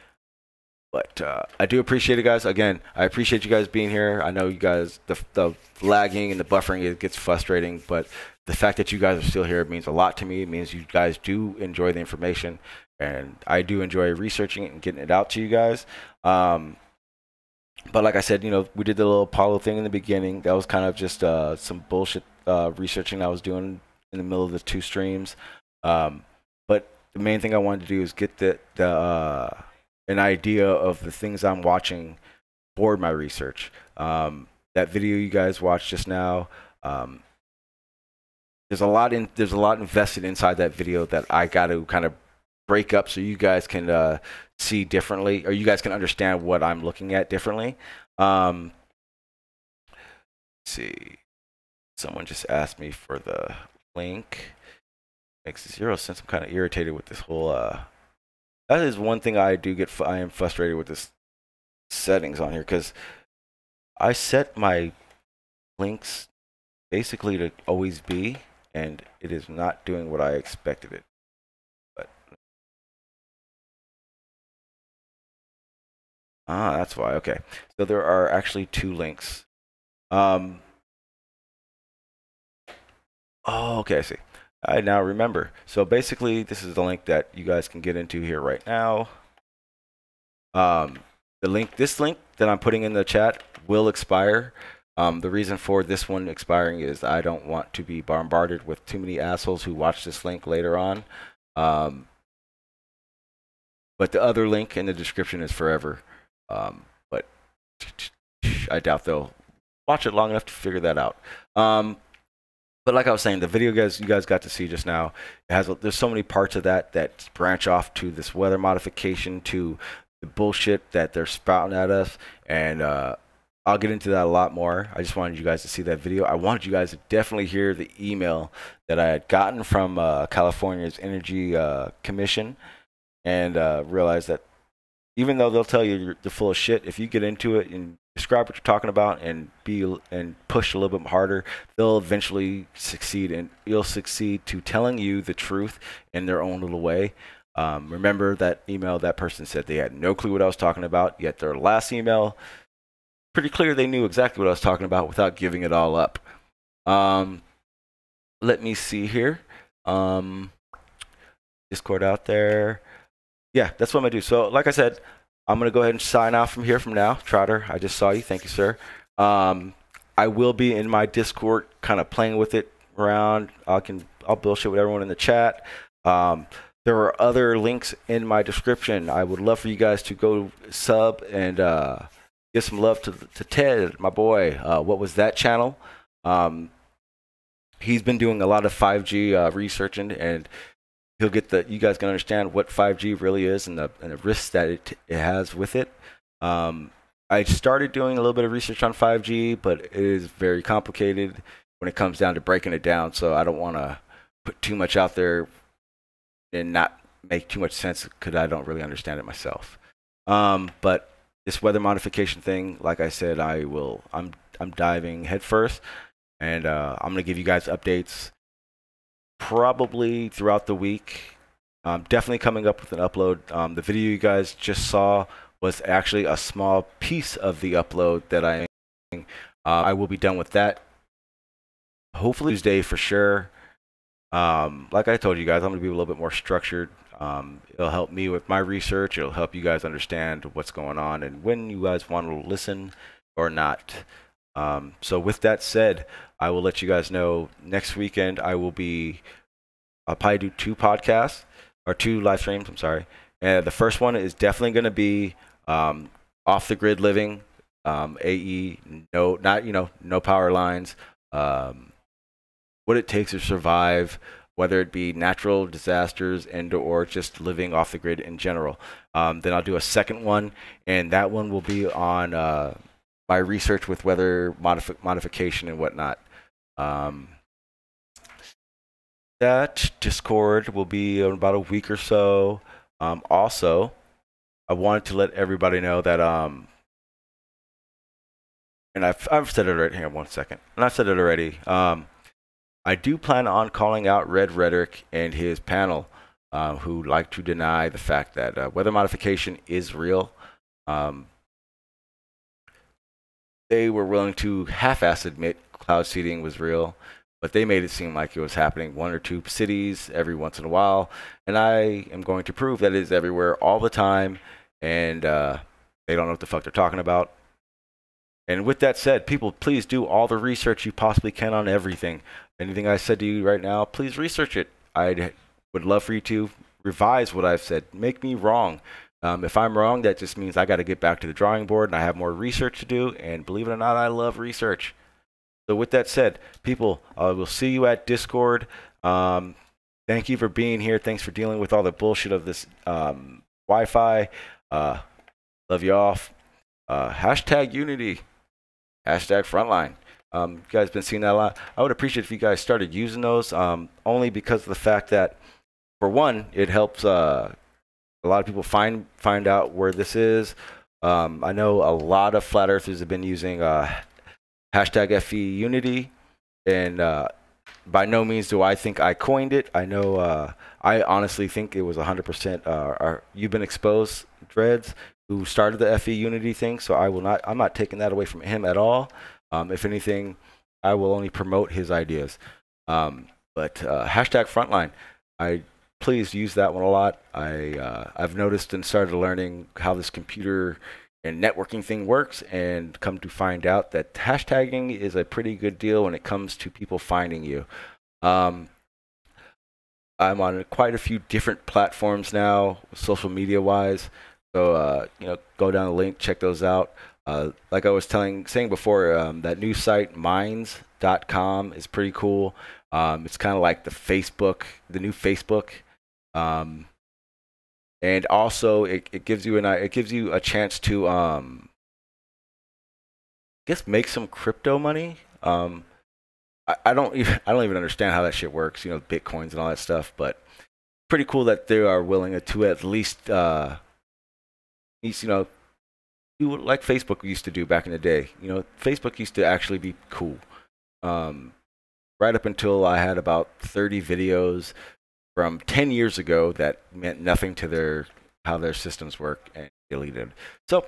But I do appreciate it, guys. Again, I appreciate you guys being here. I know you guys, the lagging and the buffering, it gets frustrating, but the fact that you guys are still here means a lot to me. It means you guys do enjoy the information, and I do enjoy researching it and getting it out to you guys. But like I said, we did the little Apollo thing in the beginning. That was kind of just some bullshit researching I was doing in the middle of the two streams. But the main thing I wanted to do is get an idea of the things I'm watching for my research. That video you guys watched just now, there's a lot invested inside that video that I got to kind of break up so you guys can see differently, or you guys can understand what I'm looking at differently. Let's see, someone just asked me for the link. Makes 0 sense. I'm kind of irritated with this whole that is one thing I am frustrated with this settings on here, because I set my links basically to always be, and it is not doing what I expected it. But that's why. Okay, so there are actually 2 links. Oh, okay, I see. I now remember. So basically, this is the link that you guys can get into here right now. This link that I'm putting in the chat will expire. The reason for this one expiring is I don't want to be bombarded with too many assholes who watch this link later on. But the other link in the description is forever. But I doubt they'll watch it long enough to figure that out. But like I was saying, the video you guys got to see just now, there's so many parts of that branch off to this weather modification, to the bullshit that they're spouting at us, and I'll get into that a lot more. I just wanted you guys to see that video. I wanted you guys to definitely hear the email that I had gotten from California's Energy Commission, and realize that even though they'll tell you they're full of shit, if you get into it and describe what you're talking about and push a little bit harder, they'll eventually succeed, and you'll succeed to telling you the truth in their own little way. Remember that email, that person said they had no clue what I was talking about, yet their last email, pretty clear they knew exactly what I was talking about without giving it all up. Let me see here. Discord out there. Yeah, that's what I'm going to do. So like I said, I'm going to go ahead and sign off from here from now. Trotter, I just saw you. Thank you, sir. I will be in my Discord kind of playing with it around. I'll bullshit with everyone in the chat. There are other links in my description. I would love for you guys to go sub and give some love to Ted, my boy. What was that channel? He's been doing a lot of 5G researching, and he'll get you guys can understand what 5G really is and the risks that it has with it. I started doing a little bit of research on 5G, but it is very complicated when it comes down to breaking it down. So I don't want to put too much out there and not make too much sense because I don't really understand it myself. But this weather modification thing, like I said, I'm diving headfirst, and I'm gonna give you guys updates probably throughout the week. Definitely coming up with an upload. The video you guys just saw was actually a small piece of the upload that I will be done with that hopefully Tuesday for sure. Like I told you guys, I'm gonna be a little bit more structured. It'll help me with my research. It'll help you guys understand what's going on and when you guys want to listen or not. So with that said, I will let you guys know next weekend I'll probably do 2 podcasts or 2 live streams. I'm sorry. And the first one is definitely going to be off the grid living, AE, no power lines, what it takes to survive, whether it be natural disasters and or just living off the grid in general. Then I'll do a second one, and that one will be on my research with weather modification and whatnot. That Discord will be in about a week or so. Also, I wanted to let everybody know that and I've said it already. Hang on one second. And I've said it already. I do plan on calling out Red Rhetoric and his panel, who like to deny the fact that weather modification is real. They were willing to half-ass admit cloud seeding was real, but they made it seem like it was happening 1 or 2 cities every once in a while. And I am going to prove that it is everywhere all the time, and they don't know what the fuck they're talking about. And with that said, people, please do all the research you possibly can on everything. Anything I said to you right now, please research it. I would love for you to revise what I've said. Make me wrong. If I'm wrong, that just means I got to get back to the drawing board and I have more research to do. And believe it or not, I love research. So with that said, people, I will see you at Discord. Thank you for being here. Thanks for dealing with all the bullshit of this Wi-Fi. Love you off. Hashtag Unity. Hashtag Frontline. You guys been seeing that a lot. I would appreciate if you guys started using those, only because of the fact that, for one, it helps a lot of people find out where this is. I know a lot of flat earthers have been using hashtag FEUnity, and by no means do I think I coined it. I know I honestly think it was 100% You've Been Exposed Dreads who started the FEUnity thing, so I'm not taking that away from him at all. If anything, I will only promote his ideas. But hashtag Frontline, please use that one a lot. I've noticed and started learning how this computer and networking thing works, and come to find out that hashtagging is a pretty good deal when it comes to people finding you. I'm on quite a few different platforms now, social media wise. So go down the link, check those out. Like I was saying before, that new site minds.com is pretty cool. It's kind of like the new Facebook, and also it gives you a chance to I guess make some crypto money. I don't even understand how that shit works, bitcoins and all that stuff, but pretty cool that they are willing to at least do like Facebook used to do back in the day. You know, Facebook used to actually be cool. Right up until I had about 30 videos from 10 years ago that meant nothing to how their systems work, and deleted. So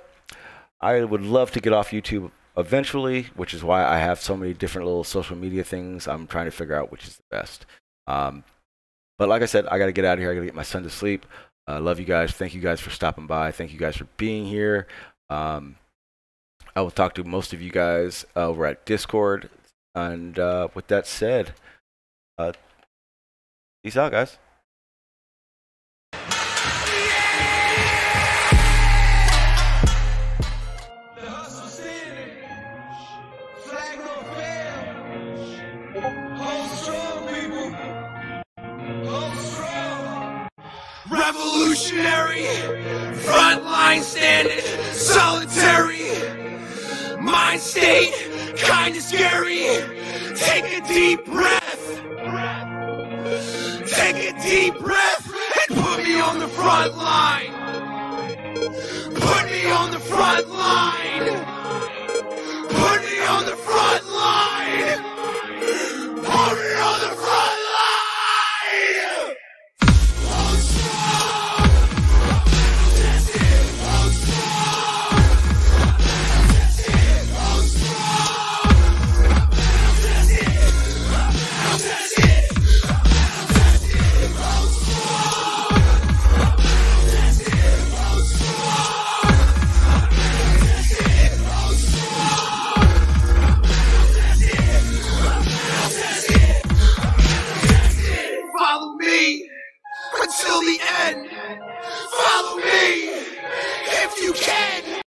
I would love to get off YouTube eventually, which is why I have so many different little social media things. I'm trying to figure out which is the best. But like I said, I got to get out of here. I got to get my son to sleep. Love you guys. Thank you guys for stopping by. Thank you guys for being here. I will talk to most of you guys over at Discord. And with that said, peace out, guys. Revolutionary, frontline standing, solitary, mind state, kinda scary. Take a deep breath, take a deep breath, and put me on the front line. Put me on the front line.